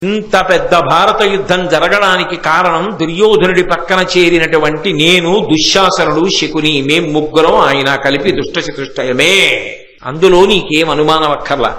ఇంత పెద్ద భారత యుద్ధం జరగడానికి కారణం దుర్యోధనుడి పక్కన చేరినటువంటి నేను, దుశ్శాసనుడు, శకుని, మేం ముగ్గురం ఆయన కలిపి దుష్టచతుష్టయమే. అందులో నీకేం అనుమానం అక్కర్లా.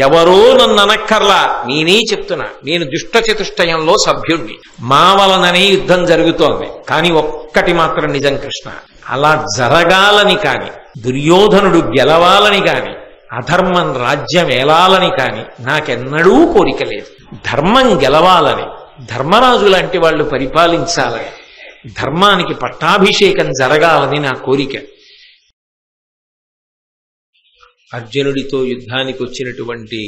ఎవరో నన్ను అనక్కర్లా, నేనే చెప్తున్నా. నేను దుష్టచతుష్టయంలో సభ్యుణ్ణి. మా వలననే యుద్ధం జరుగుతోంది. కానీ ఒక్కటి మాత్రం నిజం కృష్ణ, అలా జరగాలని కాని, దుర్యోధనుడు గెలవాలని కాని, అధర్మం రాజ్యం ఏలాలని కాని నాకెన్నడూ కోరిక లేదు. ధర్మం గెలవాలని, ధర్మరాజు లాంటి వాళ్ళు పరిపాలించాలని, ధర్మానికి పట్టాభిషేకం జరగాలని నా కోరిక. అర్జునుడితో యుద్ధానికి వచ్చినటువంటి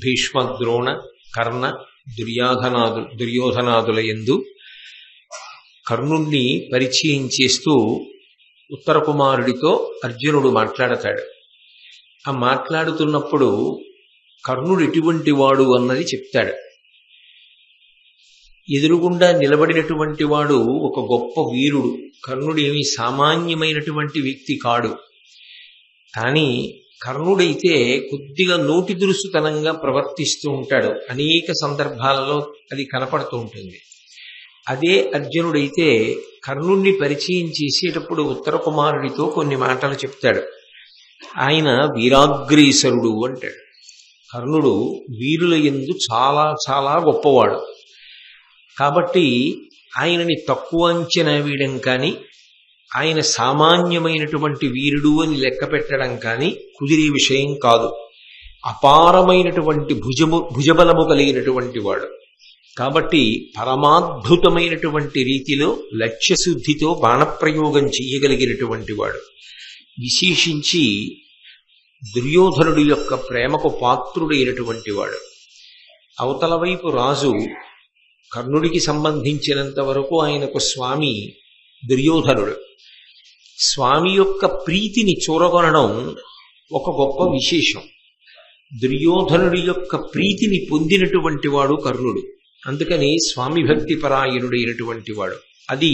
భీష్మ, ద్రోణ, కర్ణ, దుర్యోధనాదుల యందు కర్ణుణ్ణి పరిచయం చేస్తూ ఉత్తర కుమారుడితో అర్జునుడు మాట్లాడతాడు. ఆ మాట్లాడుతున్నప్పుడు కర్ణుడు ఎటువంటి వాడు అన్నది చెప్తాడు. ఎదురుగుండా నిలబడినటువంటి వాడు ఒక గొప్ప వీరుడు. కర్ణుడు ఏమీ సామాన్యమైనటువంటి వ్యక్తి కాడు. కానీ కర్ణుడైతే కొద్దిగా నోటి దురుసుతనంగా ప్రవర్తిస్తూ ఉంటాడు. అనేక సందర్భాలలో అది కనపడుతూ ఉంటుంది. అదే అర్జునుడైతే కర్ణుణ్ణి పరిచయం చేసేటప్పుడు ఉత్తర కుమారుడితో కొన్ని మాటలు చెప్తాడు. ఆయన వీరాగ్రేసరుడు అంటాడు. కర్ణుడు వీరుల యందు చాలా చాలా గొప్పవాడు. కాబట్టి ఆయనని తక్కువ అంచనా వేయడం కానీ, ఆయన సామాన్యమైనటువంటి వీరుడు అని లెక్క పెట్టడం కానీ కుదిరే విషయం కాదు. అపారమైనటువంటి భుజబలము కలిగినటువంటి వాడు. కాబట్టి పరమాద్భుతమైనటువంటి రీతిలో లక్ష్యశుద్ధితో బాణప్రయోగం చేయగలిగినటువంటి వాడు. విశేషించి దుర్యోధనుడి యొక్క ప్రేమకు పాత్రుడైనటువంటి వాడు. అవతల వైపు రాజు కర్ణుడికి సంబంధించినంత వరకు ఆయనకు స్వామి దుర్యోధనుడు. స్వామి యొక్క ప్రీతిని చూరగొనడం ఒక గొప్ప విశేషం. దుర్యోధనుడి యొక్క ప్రీతిని పొందినటువంటి వాడు కర్ణుడు. అందుకని స్వామి భక్తి పరాయణుడైనటువంటి వాడు. అది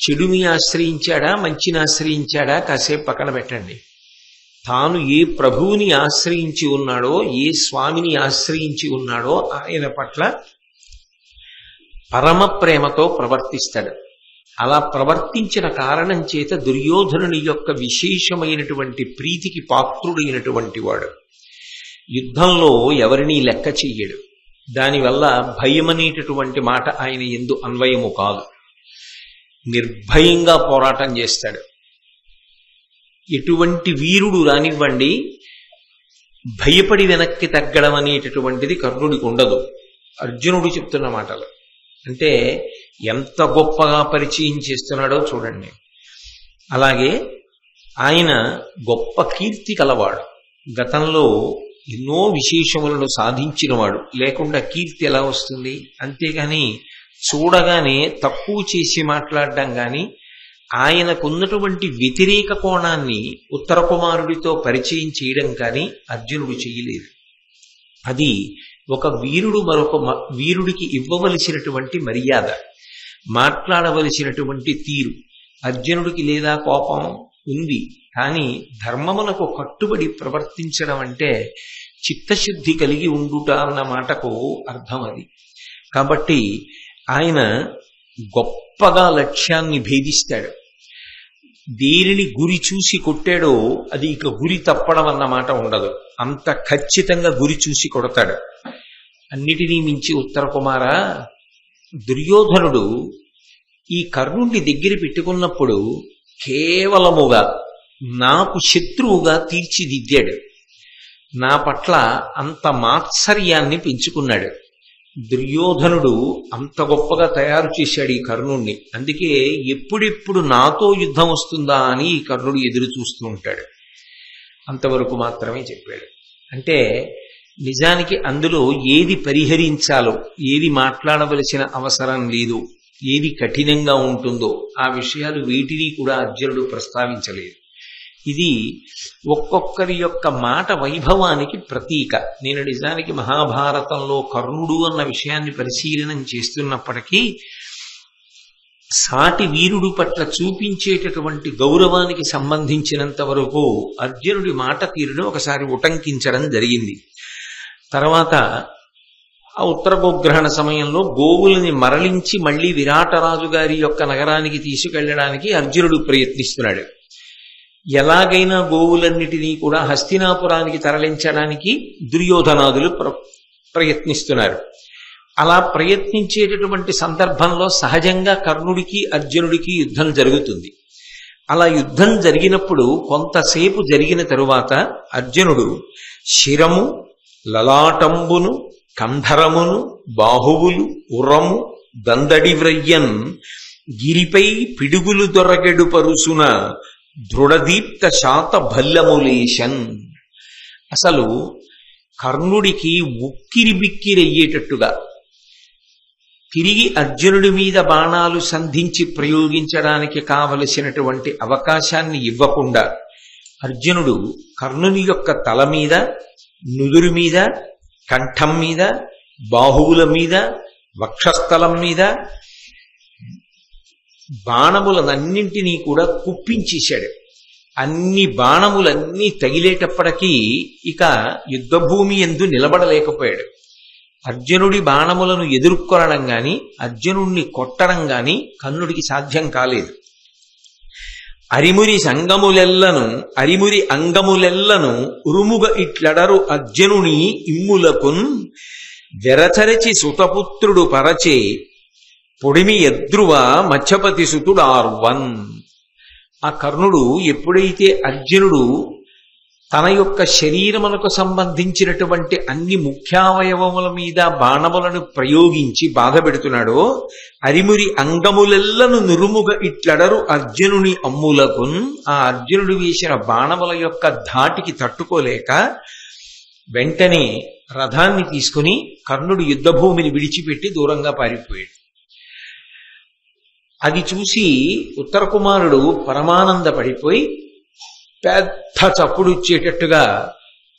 చెడుని ఆశ్రయించాడా, మంచిని ఆశ్రయించాడా కాసేపు పక్కన పెట్టండి. తాను ఏ ప్రభువుని ఆశ్రయించి ఉన్నాడో, ఏ స్వామిని ఆశ్రయించి ఉన్నాడో ఆయన పట్ల పరమ ప్రేమతో ప్రవర్తిస్తాడు. అలా ప్రవర్తించిన కారణం చేత దుర్యోధనుని యొక్క విశేషమైనటువంటి ప్రీతికి పాత్రుడైనటువంటి వాడు. యుద్ధంలో ఎవరినీ లెక్క చెయ్యడు. దానివల్ల భయమనేటటువంటి మాట ఆయన యందు అన్వయము కాదు. నిర్భయంగా పోరాటం చేస్తాడు. ఎటువంటి వీరుడు రానివ్వండి, భయపడి వెనక్కి తగ్గడం అనేటటువంటిది కర్ణుడికి ఉండదు. అర్జునుడు చెప్తున్న మాటలు అంటే ఎంత గొప్పగా పరిచయం చేస్తున్నాడో చూడండి. అలాగే ఆయన గొప్ప కీర్తి కలవాడు. గతంలో ఎన్నో విశేషములను సాధించినవాడు. లేకుండా కీర్తి ఎలా వస్తుంది? అంతేగాని చూడగానే తక్కువ చేసి మాట్లాడడం కానీ, ఆయనకున్నటువంటి వ్యతిరేక కోణాన్ని ఉత్తర కుమారుడితో పరిచయం చేయడం కానీ అర్జునుడు చేయలేదు. అది ఒక వీరుడు మరొక వీరుడికి ఇవ్వవలసినటువంటి మర్యాద, మాట్లాడవలసినటువంటి తీరు. అర్జునుడికి లేదా కోపం ఉంది, కానీ ధర్మమునకు కట్టుబడి ప్రవర్తించడం అంటే చిత్తశుద్ధి కలిగి ఉండుట అన్న మాటకు అర్థం అది. కాబట్టి ఆయన గొప్పగా లక్ష్యాన్ని భేదిస్తాడు. దేనిని గురి చూసి కొట్టాడో అది ఇక గురి తప్పడం అన్న మాట ఉండదు. అంత ఖచ్చితంగా గురి చూసి కొడతాడు. అన్నిటినీ మించి ఉత్తర కుమార, దుర్యోధనుడు ఈ కర్ణుడిని దగ్గర పెట్టుకున్నప్పుడు కేవలముగా నాకు శత్రువుగా తీర్చిదిద్దాడు. నా పట్ల అంత మాత్సర్యాన్ని పెంచుకున్నాడు. దుర్యోధనుడు అంత గొప్పగా తయారు చేశాడు ఈ కర్ణుణ్ణి. అందుకే ఎప్పుడెప్పుడు నాతో యుద్ధం వస్తుందా అని ఈ కర్ణుడు ఎదురు చూస్తూ ఉంటాడు. అంతవరకు మాత్రమే చెప్పాడు. అంటే నిజానికి అందులో ఏది పరిహరించాలో, ఏది మాట్లాడవలసిన అవసరం లేదు, ఏది కఠినంగా ఉంటుందో ఆ విషయాలు వీటిని కూడా అర్జునుడు ప్రస్తావించలేదు. ఇది ఒక్కొక్కరి యొక్క మాట వైభవానికి ప్రతీక. నేను నిజానికి మహాభారతంలో కర్ణుడు అన్న విషయాన్ని పరిశీలనం చేస్తున్నప్పటికీ సాటి వీరుడు పట్ల చూపించేటటువంటి గౌరవానికి సంబంధించినంత వరకు అర్జునుడి మాట తీరును ఒకసారి ఉటంకించడం జరిగింది. తర్వాత ఆ ఉత్తర గోగ్రహణ సమయంలో గోవుల్ని మరలించి మళ్లీ విరాటరాజు గారి యొక్క నగరానికి తీసుకెళ్లడానికి అర్జునుడు ప్రయత్నిస్తున్నాడు. ఎలాగైనా గోవులన్నిటినీ కూడా హస్తినాపురానికి తరలించడానికి దుర్యోధనాదులు ప్రయత్నిస్తున్నారు. అలా ప్రయత్నించేటటువంటి సందర్భంలో సహజంగా కర్ణుడికి అర్జునుడికి యుద్ధం జరుగుతుంది. అలా యుద్ధం జరిగినప్పుడు కొంతసేపు జరిగిన తరువాత అర్జునుడు శిరము, లలాటంబును, కంధరమును, బాహువులు, ఉరము, దందడి వ్రయ్యన్ గిరిపై పిడుగులు దొరగెడు పరుసున దృఢదీప్త శాత భల్లములేశన్. అసలు కర్ణుడికి ఉక్కిరి బిక్కిరయ్యేటట్టుగా తిరిగి అర్జునుడి మీద బాణాలు సంధించి ప్రయోగించడానికి కావలసినటువంటి అవకాశాన్ని ఇవ్వకుండా అర్జునుడు కర్ణుని యొక్క తల మీద, నుదురు మీద, కంఠం మీద, బాహువుల మీద, వక్షస్థలం మీద బాణములనన్నింటినీ కూడా కుప్పించేశాడు. అన్ని బాణములన్నీ తగిలేటప్పటికీ ఇక యుద్ధభూమి యందు నిలబడలేకపోయాడు. అర్జునుడి బాణములను ఎదుర్కొనడం గాని అర్జునుడిని కొట్టడం గాని కర్ణుడికి సాధ్యం కాలేదు. అరిమురి అంగములెల్లను ఉరుముగ ఇట్లడరు అర్జునుని ఇమ్ములకున్ వెరచరచి సుతపుత్రుడు పరచే పొడిమి ఎద్రువ మచ్చపతి సుతుడార్వన్. ఆ కర్ణుడు ఎప్పుడైతే అర్జునుడు తన యొక్క శరీరమునకు సంబంధించినటువంటి అన్ని ముఖ్యావయవముల మీద బాణములను ప్రయోగించి బాధ పెడుతున్నాడో, అరిమురి అంగములెల్లను నురుముగా ఇట్లడరు అర్జునుని అమ్ములకున్, ఆ అర్జునుడు వేసిన బాణముల యొక్క ధాటికి తట్టుకోలేక వెంటనే రథాన్ని తీసుకుని కర్ణుడు యుద్ధభూమిని విడిచిపెట్టి దూరంగా పారిపోయాడు. అది చూసి ఉత్తర కుమారుడు పరమానంద పడిపోయి పెద్ద చప్పుడు ఇచ్చేటట్టుగా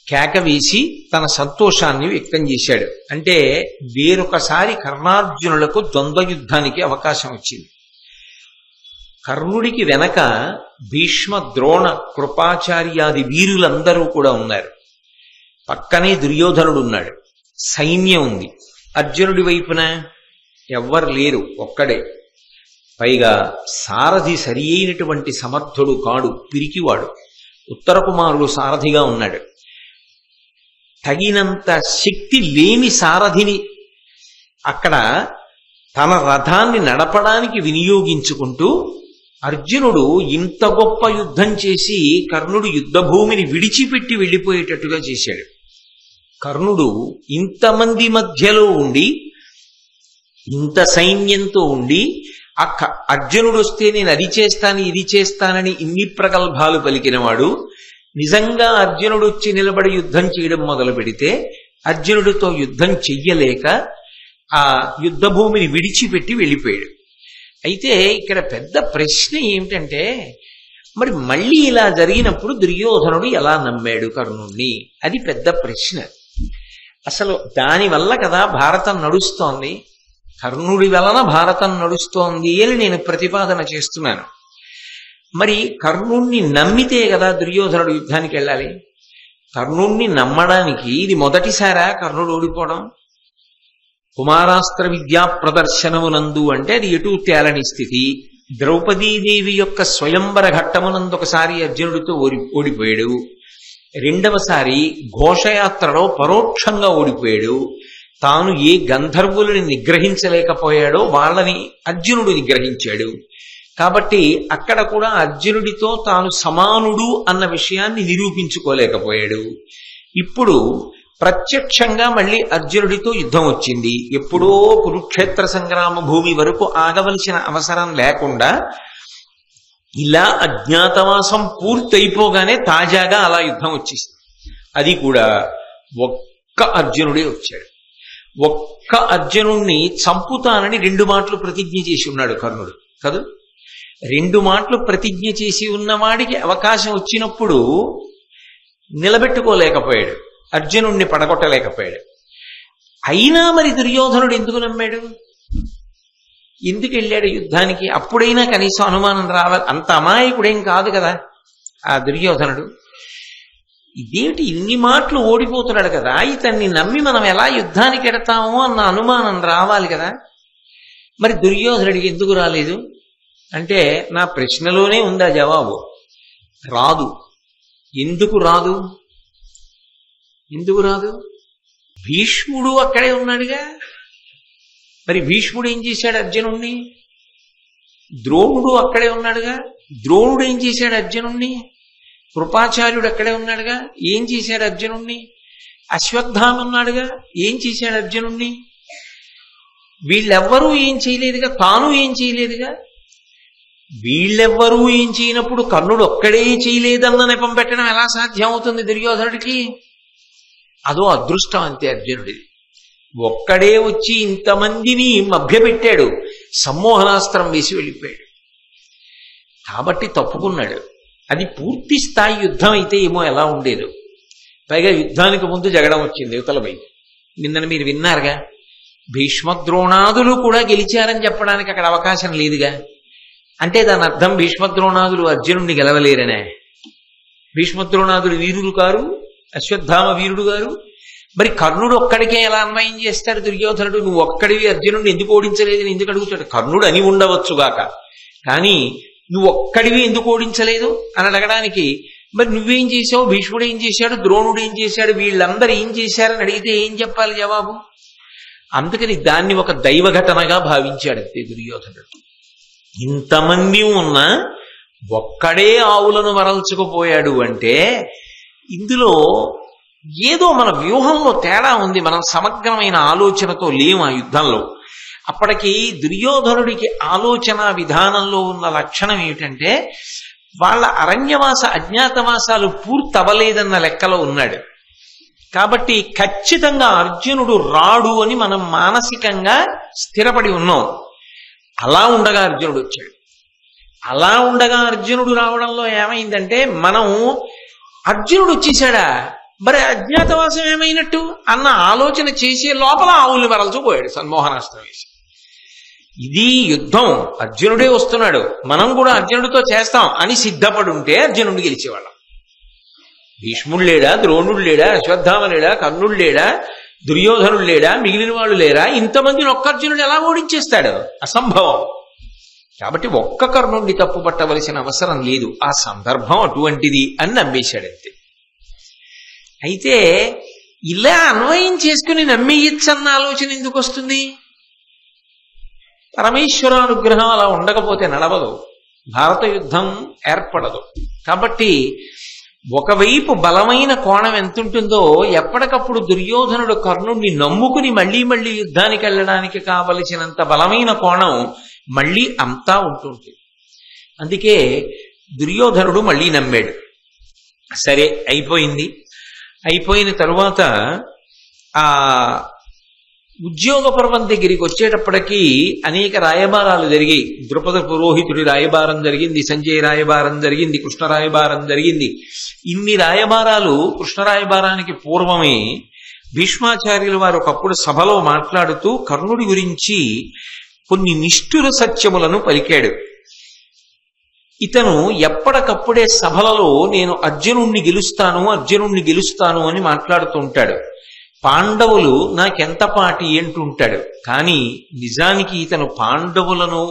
కేక వేసి తన సంతోషాన్ని వ్యక్తం చేశాడు. అంటే వేరొకసారి కర్ణార్జునులకు ద్వంద్వ యుద్ధానికి అవకాశం వచ్చింది. కర్ణుడికి వెనక భీష్మ, ద్రోణ, కృపాచార్యాది వీరులందరూ కూడా ఉన్నారు. పక్కనే దుర్యోధనుడు ఉన్నాడు. సైన్యం ఉంది. అర్జునుడి వైపున ఎవ్వరు లేరు, ఒక్కడే. పైగా సారథి సరి అయినటువంటి సమర్థుడు కాడు, పిరికివాడు. ఉత్తర కుమారుడు సారథిగా ఉన్నాడు. తగినంత శక్తి లేని సారథిని అక్కడ తన రథాన్ని నడపడానికి వినియోగించుకుంటూ అర్జునుడు ఇంత గొప్ప యుద్ధం చేసి కర్ణుడు యుద్ధభూమిని విడిచిపెట్టి వెళ్ళిపోయేటట్టుగా చేశాడు. కర్ణుడు ఇంతమంది మధ్యలో ఉండి, ఇంత సైన్యంతో ఉండి, అర్జునుడు వస్తే నేను అది చేస్తాను ఇది చేస్తానని ఇన్ని ప్రగల్భాలు పలికినవాడు నిజంగా అర్జునుడు వచ్చి నిలబడి యుద్ధం చేయడం మొదలు పెడితే అర్జునుడితో యుద్ధం చెయ్యలేక ఆ యుద్ధభూమిని విడిచిపెట్టి వెళ్ళిపోయాడు. అయితే ఇక్కడ పెద్ద ప్రశ్న ఏమిటంటే, మరి మళ్ళీ ఇలా జరిగినప్పుడు దుర్యోధనుడు ఎలా నమ్మాడు కర్ణుణ్ణి? అది పెద్ద ప్రశ్న. అసలు దానివల్ల కదా భారతం నడుస్తోంది. కర్ణుడి వలన భారతం నడుస్తోంది అని నేను ప్రతిపాదన చేస్తున్నాను. మరి కర్ణుణ్ణి నమ్మితే కదా దుర్యోధనుడు యుద్ధానికి వెళ్ళాలి. కర్ణుణ్ణి నమ్మడానికి ఇది మొదటిసారా కర్ణుడు ఓడిపోవడం? కుమారాస్త్ర విద్యా ప్రదర్శనమునందు అంటే అది ఎటు తేలని స్థితి. ద్రౌపదీదేవి యొక్క స్వయంవర ఘట్టమునందు ఒకసారి అర్జునుడితో ఓడిపోయాడు. రెండవసారి ఘోషయాత్రలో పరోక్షంగా ఓడిపోయాడు. తాను ఏ గంధర్వులని నిగ్రహించలేకపోయాడో వాళ్ళని అర్జునుడు నిగ్రహించాడు. కాబట్టి అక్కడ కూడా అర్జునుడితో తాను సమానుడు అన్న విషయాన్ని నిరూపించుకోలేకపోయాడు. ఇప్పుడు ప్రత్యక్షంగా మళ్ళీ అర్జునుడితో యుద్ధం వచ్చింది. ఎప్పుడో కురుక్షేత్ర సంగ్రామ భూమి వరకు ఆగవలసిన అవసరం లేకుండా ఇలా అజ్ఞాతవాసం పూర్తయిపోగానే తాజాగా అలా యుద్ధం వచ్చేసింది. అది కూడా ఒక్క అర్జునుడే వచ్చాడు. ఒక్క అర్జునుణ్ణి చంపుతానని 2 మాటలు ప్రతిజ్ఞ చేసి ఉన్నాడు కర్ణుడు కదూ. 2 మాటలు ప్రతిజ్ఞ చేసి ఉన్నవాడికి అవకాశం వచ్చినప్పుడు నిలబెట్టుకోలేకపోయాడు, అర్జునుణ్ణి పడగొట్టలేకపోయాడు. అయినా మరి దుర్యోధనుడు ఎందుకు నమ్మాడు? ఎందుకు వెళ్ళాడు యుద్ధానికి? అప్పుడైనా కనీసం అనుమానం రావాలి. అంత అమాయకుడేం కాదు కదా ఆ దుర్యోధనుడు. ఇదేమిటి ఇన్ని మాటలు ఓడిపోతున్నాడు కదా, ఇతన్ని నమ్మి మనం ఎలా యుద్ధానికి ఎడతామో అన్న అనుమానం రావాలి కదా. మరి దుర్యోధనుడికి ఎందుకు రాలేదు అంటే నా ప్రశ్నలోనే ఉందా జవాబు. రాదు. ఎందుకు రాదు? ఎందుకు రాదు? భీష్ముడు అక్కడే ఉన్నాడుగా. మరి భీష్ముడు ఏం చేశాడు అర్జునుణ్ణి? ద్రోణుడు అక్కడే ఉన్నాడుగా. ద్రోణుడు ఏం చేశాడు అర్జునుణ్ణి? కృపాచార్యుడు అక్కడే ఉన్నాడుగా. ఏం చేశాడు అర్జునుణ్ణి? అశ్వత్థామ ఉన్నాడుగా. ఏం చేశాడు అర్జునుణ్ణి? వీళ్ళెవ్వరూ ఏం చేయలేదుగా, తాను ఏం చేయలేదుగా. వీళ్ళెవ్వరూ ఏం చేయనప్పుడు కర్ణుడు ఒక్కడే చేయలేదన్న నెపం పెట్టడం ఎలా సాధ్యం అవుతుంది దుర్యోధనుడికి? అదో అదృష్టం అంతే అర్జునుడిది. ఒక్కడే వచ్చి ఇంతమందిని మభ్యపెట్టాడు, సమ్మోహనాస్త్రం వేసి వెళ్ళిపోయాడు. కాబట్టి తప్పుకున్నాడు. అది పూర్తి స్థాయి యుద్ధం అయితే ఏమో ఎలా ఉండేదో. పైగా యుద్ధానికి ముందు జగడం వచ్చింది యువతలపై. నిన్న మీరు విన్నారుగా, భీష్మద్రోణాదులు కూడా గెలిచారని చెప్పడానికి అక్కడ అవకాశం లేదుగా. అంటే దాని అర్థం భీష్మద్రోణాదులు అర్జునుడిని గెలవలేరనే. భీష్మద్రోణాదులు వీరులు కారు, అశ్వత్థామ వీరుడు గారు. మరి కర్ణుడు ఒక్కడికే ఎలా అన్వయం చేస్తాడు దుర్యోధనుడు? నువ్వు ఒక్కడివి అర్జునుడిని ఎందుకు ఓడించలేదని ఎందుకు అడుగుతాడు? కర్ణుడు అని ఉండవచ్చుగాక, కానీ నువ్వు ఒక్కడివి ఎందుకు ఓడించలేదు అని అడగడానికి మరి నువ్వేం చేసావు, భీష్ముడు ఏం చేశాడు, ద్రోణుడు ఏం చేశాడు, వీళ్ళందరూ ఏం చేశారని అడిగితే ఏం చెప్పాలి జవాబు? అందుకని దాన్ని ఒక దైవ ఘటనగా భావించాడు అంతే దుర్యోధనుడు. ఇంతమంది ఉన్నా ఒక్కడే ఆవులను వరల్చుకుపోయాడు అంటే ఇందులో ఏదో మన వ్యూహంలో తేడా ఉంది. మనం సమగ్రమైన ఆలోచనతో లేము ఆ యుద్ధంలో. అప్పటికి దుర్యోధనుడికి ఆలోచన విధానంలో ఉన్న లక్షణం ఏమిటంటే వాళ్ళ అరణ్యవాస అజ్ఞాతవాసాలు పూర్తవలేదన్న లెక్కలో ఉన్నాడు. కాబట్టి ఖచ్చితంగా అర్జునుడు రాడు అని మనం మానసికంగా స్థిరపడి ఉన్నాం. అలా ఉండగా అర్జునుడు వచ్చాడు. అలా ఉండగా అర్జునుడు రావడంలో ఏమైందంటే మనం అర్జునుడు వచ్చేసాడా, మరి అజ్ఞాతవాసం ఏమైనట్టు అన్న ఆలోచన చేసే లోపల ఆవుల్ని వరల్చిపోయాడు సన్మోహనాస్త్రం వేసి. ఇది యుద్ధం, అర్జునుడే వస్తున్నాడు, మనం కూడా అర్జునుడితో చేస్తాం అని సిద్ధపడి ఉంటే అర్జునుడు గెలిచేవాళ్ళం. భీష్ముడు లేడా, ద్రోణుడు లేడా, అశ్వత్థామ లేడా, కర్ణుడు లేడా, దుర్యోధనుడు లేడా, మిగిలిన వాళ్ళు లేరా? ఇంతమందిని ఒక్క అర్జునుడు ఎలా ఓడించేస్తాడు? అసంభవం. కాబట్టి ఒక్క కర్ణుడిని తప్పు పట్టవలసిన అవసరం లేదు, ఆ సందర్భం అటువంటిది అని నమ్మేశాడంతే. అయితే ఇలా అన్వయం చేసుకుని నమ్మేయచ్చన్న ఆలోచన ఎందుకు వస్తుంది? పరమేశ్వరానుగ్రహం అలా ఉండకపోతే నడవదు, భారత యుద్ధం ఏర్పడదు. కాబట్టి ఒకవైపు బలమైన కోణం ఎంతుంటుందో ఎప్పటికప్పుడు దుర్యోధనుడు కర్ణుడిని నమ్ముకుని మళ్లీ మళ్లీ యుద్ధానికి వెళ్ళడానికి కావలసినంత బలమైన కోణం మళ్లీ అంతా ఉంటుంది. అందుకే దుర్యోధనుడు మళ్లీ నమ్మాడు. సరే అయిపోయింది. అయిపోయిన తరువాత ఆ ఉద్యోగ పర్వం దగ్గరికి వచ్చేటప్పటికీ అనేక రాయబారాలు జరిగాయి. ద్రుపద పురోహితుడి రాయబారం జరిగింది, సంజయ్ రాయబారం జరిగింది, కృష్ణ రాయబారం జరిగింది. ఇన్ని రాయబారాలు కృష్ణ రాయబారానికి పూర్వమే భీష్మాచార్యులు వారు ఒకప్పుడు సభలో మాట్లాడుతూ కర్ణుడి గురించి కొన్ని నిష్ఠుర సత్యములను పలికాడు. ఇతను ఎప్పటికప్పుడే సభలలో నేను అర్జునుణ్ణి గెలుస్తాను అని మాట్లాడుతూ ఉంటాడు. పాండవులు నాకెంత పాటి అంటుంటాడు. కానీ నిజానికి ఇతను పాండవులను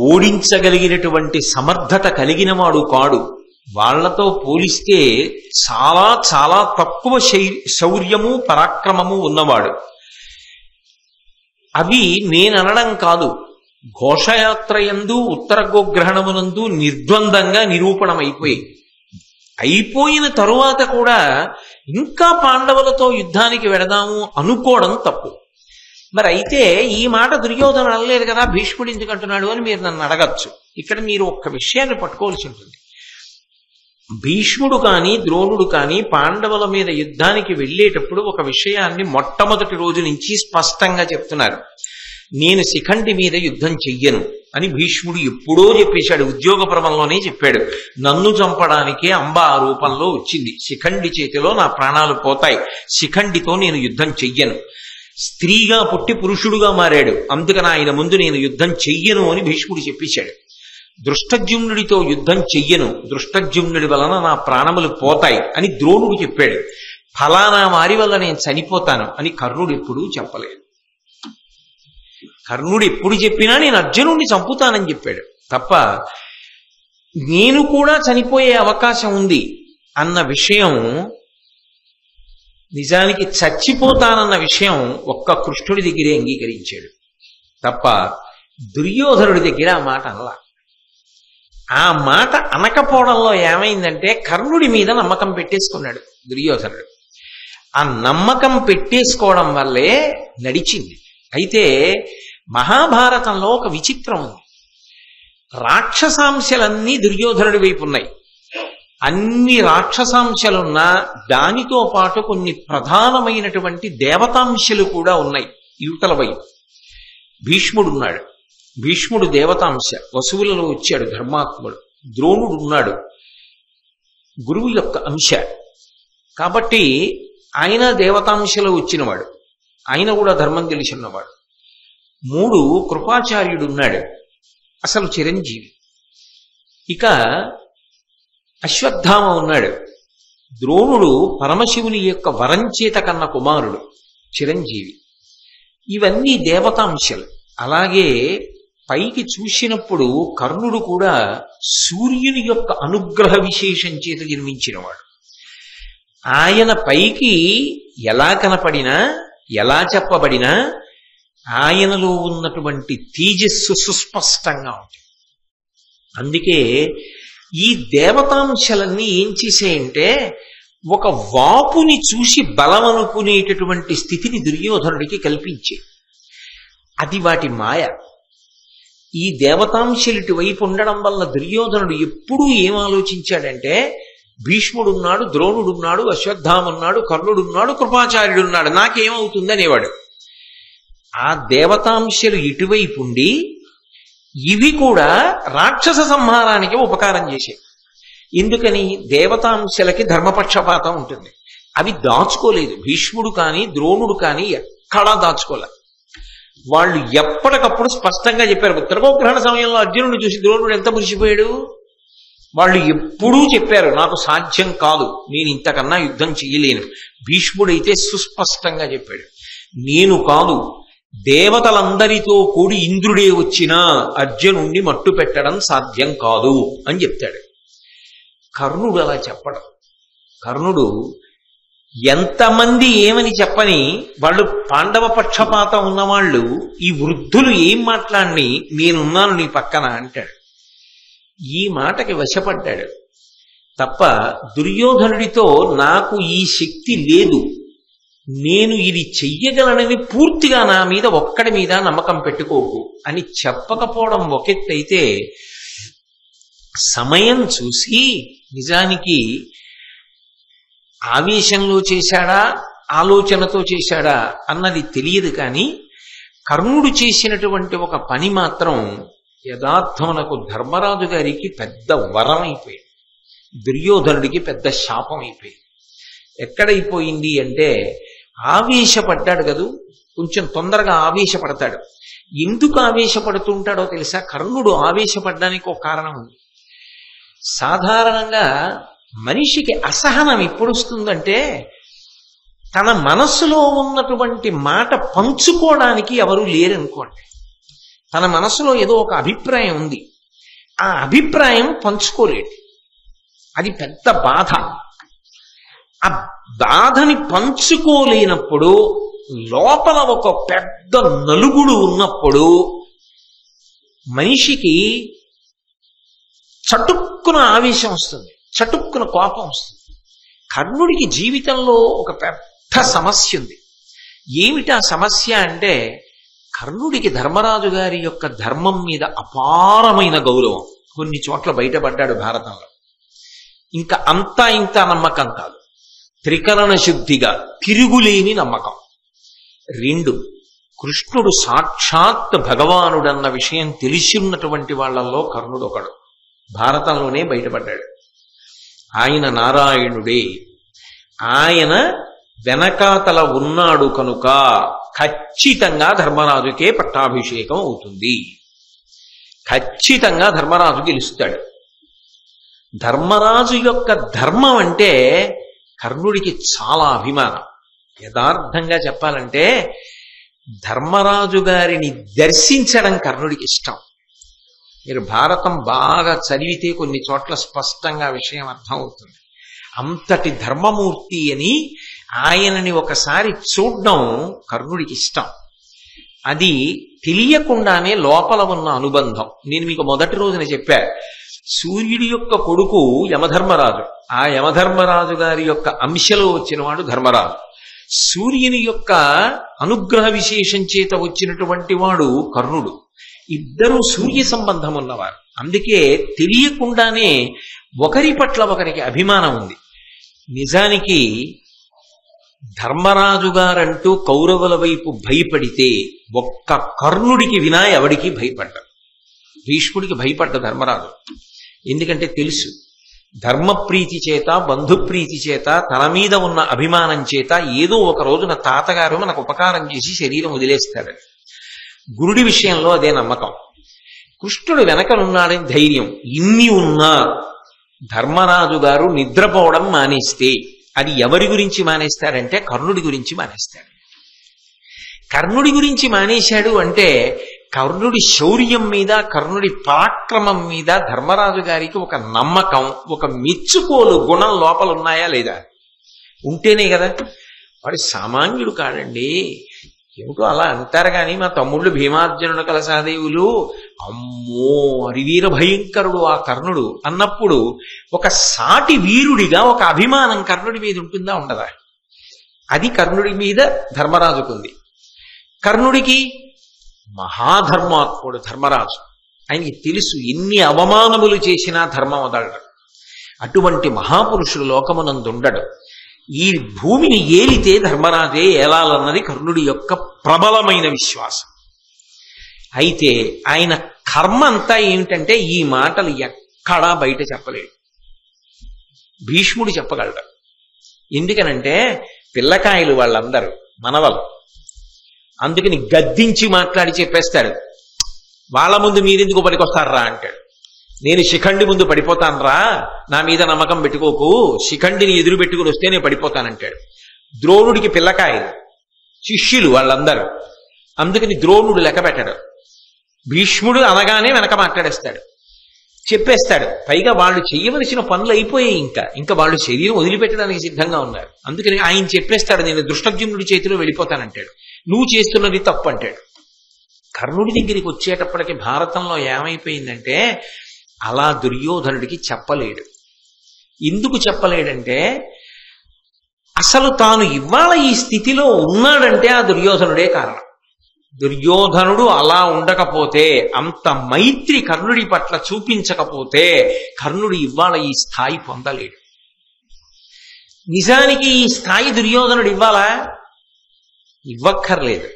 ఓడించగలిగినటువంటి సమర్థత కలిగిన వాడు కాడు. వాళ్లతో పోలిస్తే చాలా చాలా తక్కువ శౌర్యము పరాక్రమము ఉన్నవాడు. అవి నేననడం కాదు, ఘోషయాత్రయందు ఉత్తర గోగ్రహణమునందు నిర్ద్వందంగా నిరూపణమైపోయి అయిపోయిన తరువాత కూడా ఇంకా పాండవులతో యుద్ధానికి వెడదాము అనుకోవడం తప్పు. మరి అయితే ఈ మాట దుర్యోధన అనలేదు కదా, భీష్ముడు ఎందుకు అంటున్నాడు అని మీరు నన్ను అడగచ్చు. ఇక్కడ మీరు ఒక్క విషయాన్ని పట్టుకోవాల్సి ఉంటుంది. భీష్ముడు కానీ ద్రోణుడు కానీ పాండవుల మీద యుద్ధానికి వెళ్ళేటప్పుడు ఒక విషయాన్ని మొట్టమొదటి రోజు నుంచి స్పష్టంగా చెప్తున్నారు. నేను శిఖండి మీద యుద్ధం చెయ్యను అని భీష్ముడు ఎప్పుడో చెప్పేశాడు. ఉద్యోగ పర్వంలోనే చెప్పాడు. నన్ను చంపడానికే అంబ ఆ రూపంలో వచ్చింది, శిఖండి చేతిలో నా ప్రాణాలు పోతాయి, శిఖండితో నేను యుద్ధం చెయ్యను. స్త్రీగా పుట్టి పురుషుడుగా మారాడు, అందుకని ఆయన ముందు నేను యుద్ధం చెయ్యను అని భీష్ముడు చెప్పేశాడు. దృష్టద్యుమ్నుడితో యుద్ధం చెయ్యను, దృష్టద్యుమ్నుడి వలన నా ప్రాణములు పోతాయి అని ద్రోణుడు చెప్పాడు. ఫలానా వారి వల్ల నేను చనిపోతాను అని కర్ణుడు ఎప్పుడూ చెప్పలేదు. కర్ణుడు ఎప్పుడు చెప్పినా నేను అర్జునుడిని చంపుతానని చెప్పాడు తప్ప నేను కూడా చనిపోయే అవకాశం ఉంది అన్న విషయం, నిజానికి చచ్చిపోతానన్న విషయం ఒక్క కృష్ణుడి దగ్గరే అంగీకరించాడు తప్ప దుర్యోధనుడి దగ్గర ఆ మాట అనలా. ఆ మాట అనకపోవడంలో ఏమైందంటే కర్ణుడి మీద నమ్మకం పెట్టేసుకున్నాడు దుర్యోధనుడు. ఆ నమ్మకం పెట్టేసుకోవడం వల్లే నడిచింది. అయితే మహాభారతంలో ఒక విచిత్రం ఉంది. రాక్షసాంశలన్నీ దుర్యోధనుడి వైపు ఉన్నాయి. అన్ని రాక్షసాంశలున్నా దానితో పాటు కొన్ని ప్రధానమైనటువంటి దేవతాంశలు కూడా ఉన్నాయి యువతల వైపు. భీష్ముడున్నాడు, భీష్ముడు దేవతాంశ, వసువులలో వచ్చాడు ధర్మాత్ముడు. ద్రోణుడు ఉన్నాడు, గురువు యొక్క అంశ. కాబట్టి ఆయన దేవతాంశలో వచ్చినవాడు, ఆయన కూడా ధర్మం తెలిసి ఉన్నవాడు. 3 కృపాచార్యుడున్నాడు, అసలు చిరంజీవి. ఇక అశ్వత్థామ ఉన్నాడు. ద్రోణుడు పరమశివుని యొక్క వరంచేత కన్న కుమారుడు, చిరంజీవి. ఇవన్నీ దేవతాంశలు. అలాగే పైకి చూసినప్పుడు కర్ణుడు కూడా సూర్యుని యొక్క అనుగ్రహ విశేషం చేత జన్మించినవాడు. ఆయన పైకి ఎలా కనపడినా ఎలా చెప్పబడినా ఆయనలో ఉన్నటువంటి తేజస్సు సుస్పష్టంగా ఉంటుంది. అందుకే ఈ దేవతాంశలన్నీ ఏం చేశాయంటే ఒక వాపుని చూసి బలం అనుకునేటటువంటి స్థితిని దుర్యోధనుడికి కల్పించే. అది వాటి మాయ. ఈ దేవతాంశలు ఇటువైపు ఉండడం వల్ల దుర్యోధనుడు ఎప్పుడూ ఏం ఆలోచించాడంటే భీష్ముడున్నాడు, ద్రోణుడున్నాడు, అశ్వత్థామున్నాడు, కర్ణుడున్నాడు, కృపాచార్యుడున్నాడు, నాకేమవుతుంది అనేవాడు. ఆ దేవతాంశలు ఇటువైపు ఉండి ఇవి కూడా రాక్షస సంహారానికి ఉపకారం చేశాయి. ఎందుకని? దేవతాంశలకి ధర్మపక్షపాతం ఉంటుంది. అవి దాచుకోలేదు. భీష్ముడు కానీ ద్రోణుడు కానీ ఎక్కడా దాచుకోలే. వాళ్ళు ఎప్పటికప్పుడు స్పష్టంగా చెప్పారు. ఉత్తరగోగ్రహణ సమయంలో అర్జునుడు చూసి ద్రోణుడు ఎంత మురిసిపోయాడు. వాళ్ళు ఎప్పుడూ చెప్పారు నాకు సాధ్యం కాదు, నేను ఇంతకన్నా యుద్ధం చెయ్యలేను. భీష్ముడైతే సుస్పష్టంగా చెప్పాడు, నేను కాదు దేవతలందరితో కూడి ఇంద్రుడే వచ్చినా అర్జునుణ్ణి మట్టు పెట్టడం సాధ్యం కాదు అని చెప్తాడు. కర్ణుడు అలా చెప్పడం. కర్ణుడు ఎంతమంది ఏమని చెప్పని వాళ్ళు పాండవ పక్షపాతం ఉన్నవాళ్ళు ఈ వృద్ధులు ఏం మాట్లాడి నేనున్నాను నీ పక్కన అంటాడు. ఈ మాటకి వశపడ్డాడు తప్ప దుర్యోధనుడితో నాకు ఈ శక్తి లేదు, నేను ఇది చెయ్యగలనని పూర్తిగా నా మీద ఒక్కడి మీద నమ్మకం పెట్టుకోకు అని చెప్పకపోవడం ఒకెత్తైతే సమయం చూసి నిజానికి ఆవేశంలో చేశాడా ఆలోచనతో చేశాడా అన్నది తెలియదు. కానీ కర్ణుడు చేసినటువంటి ఒక పని మాత్రం యథార్థమునకు ధర్మరాజు గారికి పెద్ద వరం అయిపోయింది, దుర్యోధనుడికి పెద్ద శాపం అయిపోయింది. ఎక్కడైపోయింది అంటే ఆవేశపడ్డాడు కదూ, కొంచెం తొందరగా ఆవేశపడతాడు. ఎందుకు ఆవేశపడుతుంటాడో తెలుసా? కర్ణుడు ఆవేశపడ్డానికి ఒక కారణం ఉంది. సాధారణంగా మనిషికి అసహనం ఎప్పుడు వస్తుందంటే తన మనస్సులో ఉన్నటువంటి మాట పంచుకోవడానికి ఎవరూ లేరనుకోండి. తన మనసులో ఏదో ఒక అభిప్రాయం ఉంది, ఆ అభిప్రాయం పంచుకోలేడు, అది పెద్ద బాధ. ఆ బాధని పంచుకోలేనప్పుడు లోపల ఒక పెద్ద నలుగుడు ఉన్నప్పుడు మనిషికి చటుక్కున ఆవేశం వస్తుంది, చటుక్కున కోపం వస్తుంది. కర్ణుడికి జీవితంలో ఒక పెద్ద సమస్య ఉంది. ఏమిటా సమస్య అంటే కర్ణుడికి ధర్మరాజు గారి యొక్క ధర్మం మీద అపారమైన గౌరవం. కొన్ని చోట్ల బయటపడ్డాడు భారతంలో. ఇంకా అంతా ఇంత నమ్మకం కాదు, త్రికరణ శుద్ధిగా తిరుగులేని నమ్మకం. 2, కృష్ణుడు సాక్షాత్ భగవానుడన్న విషయం తెలిసి ఉన్నటువంటి వాళ్లలో కర్ణుడు ఒకడు. భారతంలోనే బయటపడ్డాడు. ఆయన నారాయణుడే, ఆయన వెనకాతల ఉన్నాడు కనుక ఖచ్చితంగా ధర్మరాజుకే పట్టాభిషేకం అవుతుంది. ఖచ్చితంగా ధర్మరాజు గెలుస్తాడు. ధర్మరాజు యొక్క ధర్మం అంటే కర్ణుడికి చాలా అభిమానం. యథార్థంగా చెప్పాలంటే ధర్మరాజు గారిని దర్శించడం కర్ణుడికి ఇష్టం. మీరు భారతం బాగా చదివితే కొన్ని చోట్ల స్పష్టంగా విషయం అర్థమవుతుంది. అంతటి ధర్మమూర్తి అని ఆయనని ఒకసారి చూడడం కర్ణుడికి ఇష్టం. అది తెలియకుండానే లోపల ఉన్న అనుబంధం. నేను మీకు మొదటి రోజున చెప్పా, సూర్యుడి యొక్క కొడుకు యమధర్మరాజు, ఆ యమధర్మరాజు గారి యొక్క అంశలో వచ్చినవాడు ధర్మరాజు. సూర్యుని యొక్క అనుగ్రహ విశేషం చేత వచ్చినటువంటి వాడు కర్ణుడు. ఇద్దరూ సూర్య సంబంధం ఉన్నవారు. అందుకే తెలియకుండానే ఒకరి పట్ల ఒకరికి అభిమానం ఉంది. నిజానికి ధర్మరాజు గారంటూ కౌరవుల వైపు భయపడితే ఒక్క కర్ణుడికి వినా ఎవడికి భయపడ్డారు. భీష్ముడికి భయపడ్డ ధర్మరాజు. ఎందుకంటే తెలుసు, ధర్మప్రీతి చేత బంధుప్రీతి చేత తన మీద ఉన్న అభిమానం చేత ఏదో ఒక రోజున తాతగారు మనకు ఉపకారం చేసి శరీరం వదిలేస్తాడని. గురుడి విషయంలో అదే నమ్మకం. కృష్ణుడు వెనకనున్నాడని ధైర్యం. ఇన్ని ఉన్నా ధర్మరాజు గారు నిద్రపోవడం మానేస్తే అది ఎవరి గురించి మానేస్తాడంటే కర్ణుడి గురించి మానేస్తాడు. కర్ణుడి గురించి మానేశాడు అంటే కర్ణుడి శౌర్యం మీద, కర్ణుడి పరాక్రమం మీద ధర్మరాజు గారికి ఒక నమ్మకం, ఒక మెచ్చుకోలు గుణం లోపల ఉన్నాయా లేదా? ఉంటేనే కదా. వాడు సామాన్యుడు కాడండి. ఏమిటో అలా అంటారు కానీ మా తమ్ముళ్ళు భీమార్జునుడు కలసాదేవులు అమ్మో అరివీర భయంకరుడు ఆ కర్ణుడు అన్నప్పుడు ఒక సాటి వీరుడిగా ఒక అభిమానం కర్ణుడి మీద ఉంటుందా ఉండదా? అది కర్ణుడి మీద ధర్మరాజుకుంది. కర్ణుడికి మహాధర్మాత్ముడు ధర్మరాజు. ఆయనకి తెలుసు ఎన్ని అవమానములు చేసినా ధర్మం వదలడు. అటువంటి మహాపురుషుడు లోకమునందుండడు. ఈ భూమిని ఏలితే ధర్మరాజే ఏలాలన్నది కర్ణుడి యొక్క ప్రబలమైన విశ్వాసం. అయితే ఆయన కర్మ అంతా ఏమిటంటే ఈ మాటలు ఎక్కడా బయట చెప్పలేడు. భీష్ముడు చెప్పగలడు. ఎందుకనంటే పిల్లకాయలు వాళ్ళందరూ మనవలు. అందుకని గద్దించి మాట్లాడి చెప్పేస్తాడు. వాళ్ళ ముందు మీరెందుకు పడికొస్తారా అంటాడు. నేను శిఖండి ముందు పడిపోతానరా, నా మీద నమ్మకం పెట్టుకోకు, శిఖండిని ఎదురు పెట్టుకుని వస్తే నేను పడిపోతానంటాడు. ద్రోణుడికి పిల్లకాయలు శిష్యులు వాళ్ళందరూ. అందుకని ద్రోణుడు లెక్క పెట్టాడు. భీష్ముడు అనగానే వెనక మాట్లాడేస్తాడు, చెప్పేస్తాడు. పైగా వాళ్ళు చేయవలసిన పనులు అయిపోయాయి. ఇంకా వాళ్ళు శరీరం వదిలిపెట్టడానికి సిద్ధంగా ఉన్నారు. అందుకని ఆయన చెప్పేస్తాడు, నేను దృష్టజ్యుమ్నుడి చేతిలో వెళ్ళిపోతానంటాడు. నువ్వు చేస్తున్నది తప్పు అంటాడు. కర్ణుడి దగ్గరికి వచ్చేటప్పటికి భారతంలో ఏమైపోయిందంటే అలా దుర్యోధనుడికి చెప్పలేడు. ఎందుకు చెప్పలేడంటే అసలు తాను ఇవాళ ఈ స్థితిలో ఉన్నాడంటే ఆ దుర్యోధనుడే కారణం. దుర్యోధనుడు అలా ఉండకపోతే, అంత మైత్రి కర్ణుడి పట్ల చూపించకపోతే కర్ణుడు ఇవాళ ఈ స్థాయి పొందలేడు. నిజానికి ఈ స్థాయి దుర్యోధనుడు ఇవ్వాలా? ఇవ్వక్కర్లేదు.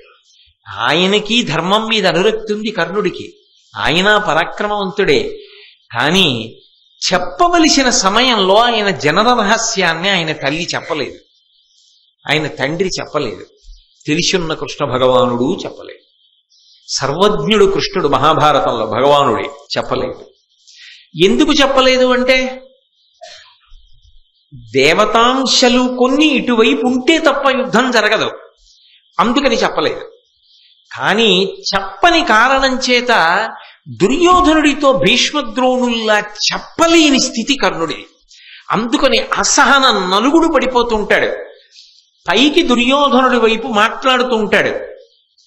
ఆయనకి ధర్మం మీద అనురక్తి ఉంది కర్ణుడికి. ఆయన పరాక్రమవంతుడే. కానీ చెప్పవలసిన సమయంలో ఆయన జనన రహస్యాన్ని ఆయన తల్లి చెప్పలేదు, ఆయన తండ్రి చెప్పలేదు, తెలిసున్న కృష్ణ భగవానుడు చెప్పలేదు. సర్వజ్ఞుడు కృష్ణుడు మహాభారతంలో భగవానుడే చెప్పలేదు. ఎందుకు చెప్పలేదు అంటే దేవతాంశలు కొన్ని ఇటువైపు ఉంటే తప్ప యుద్ధం జరగదు, అందుకని చెప్పలేదు. కానీ చెప్పని కారణం చేత దుర్యోధనుడితో భీష్మద్రోణుల్లా చెప్పలేని స్థితి కర్ణుడి. అందుకని అసహన నలుగుడు పడిపోతుంటాడు. పైకి దుర్యోధనుడి వైపు మాట్లాడుతూ ఉంటాడు,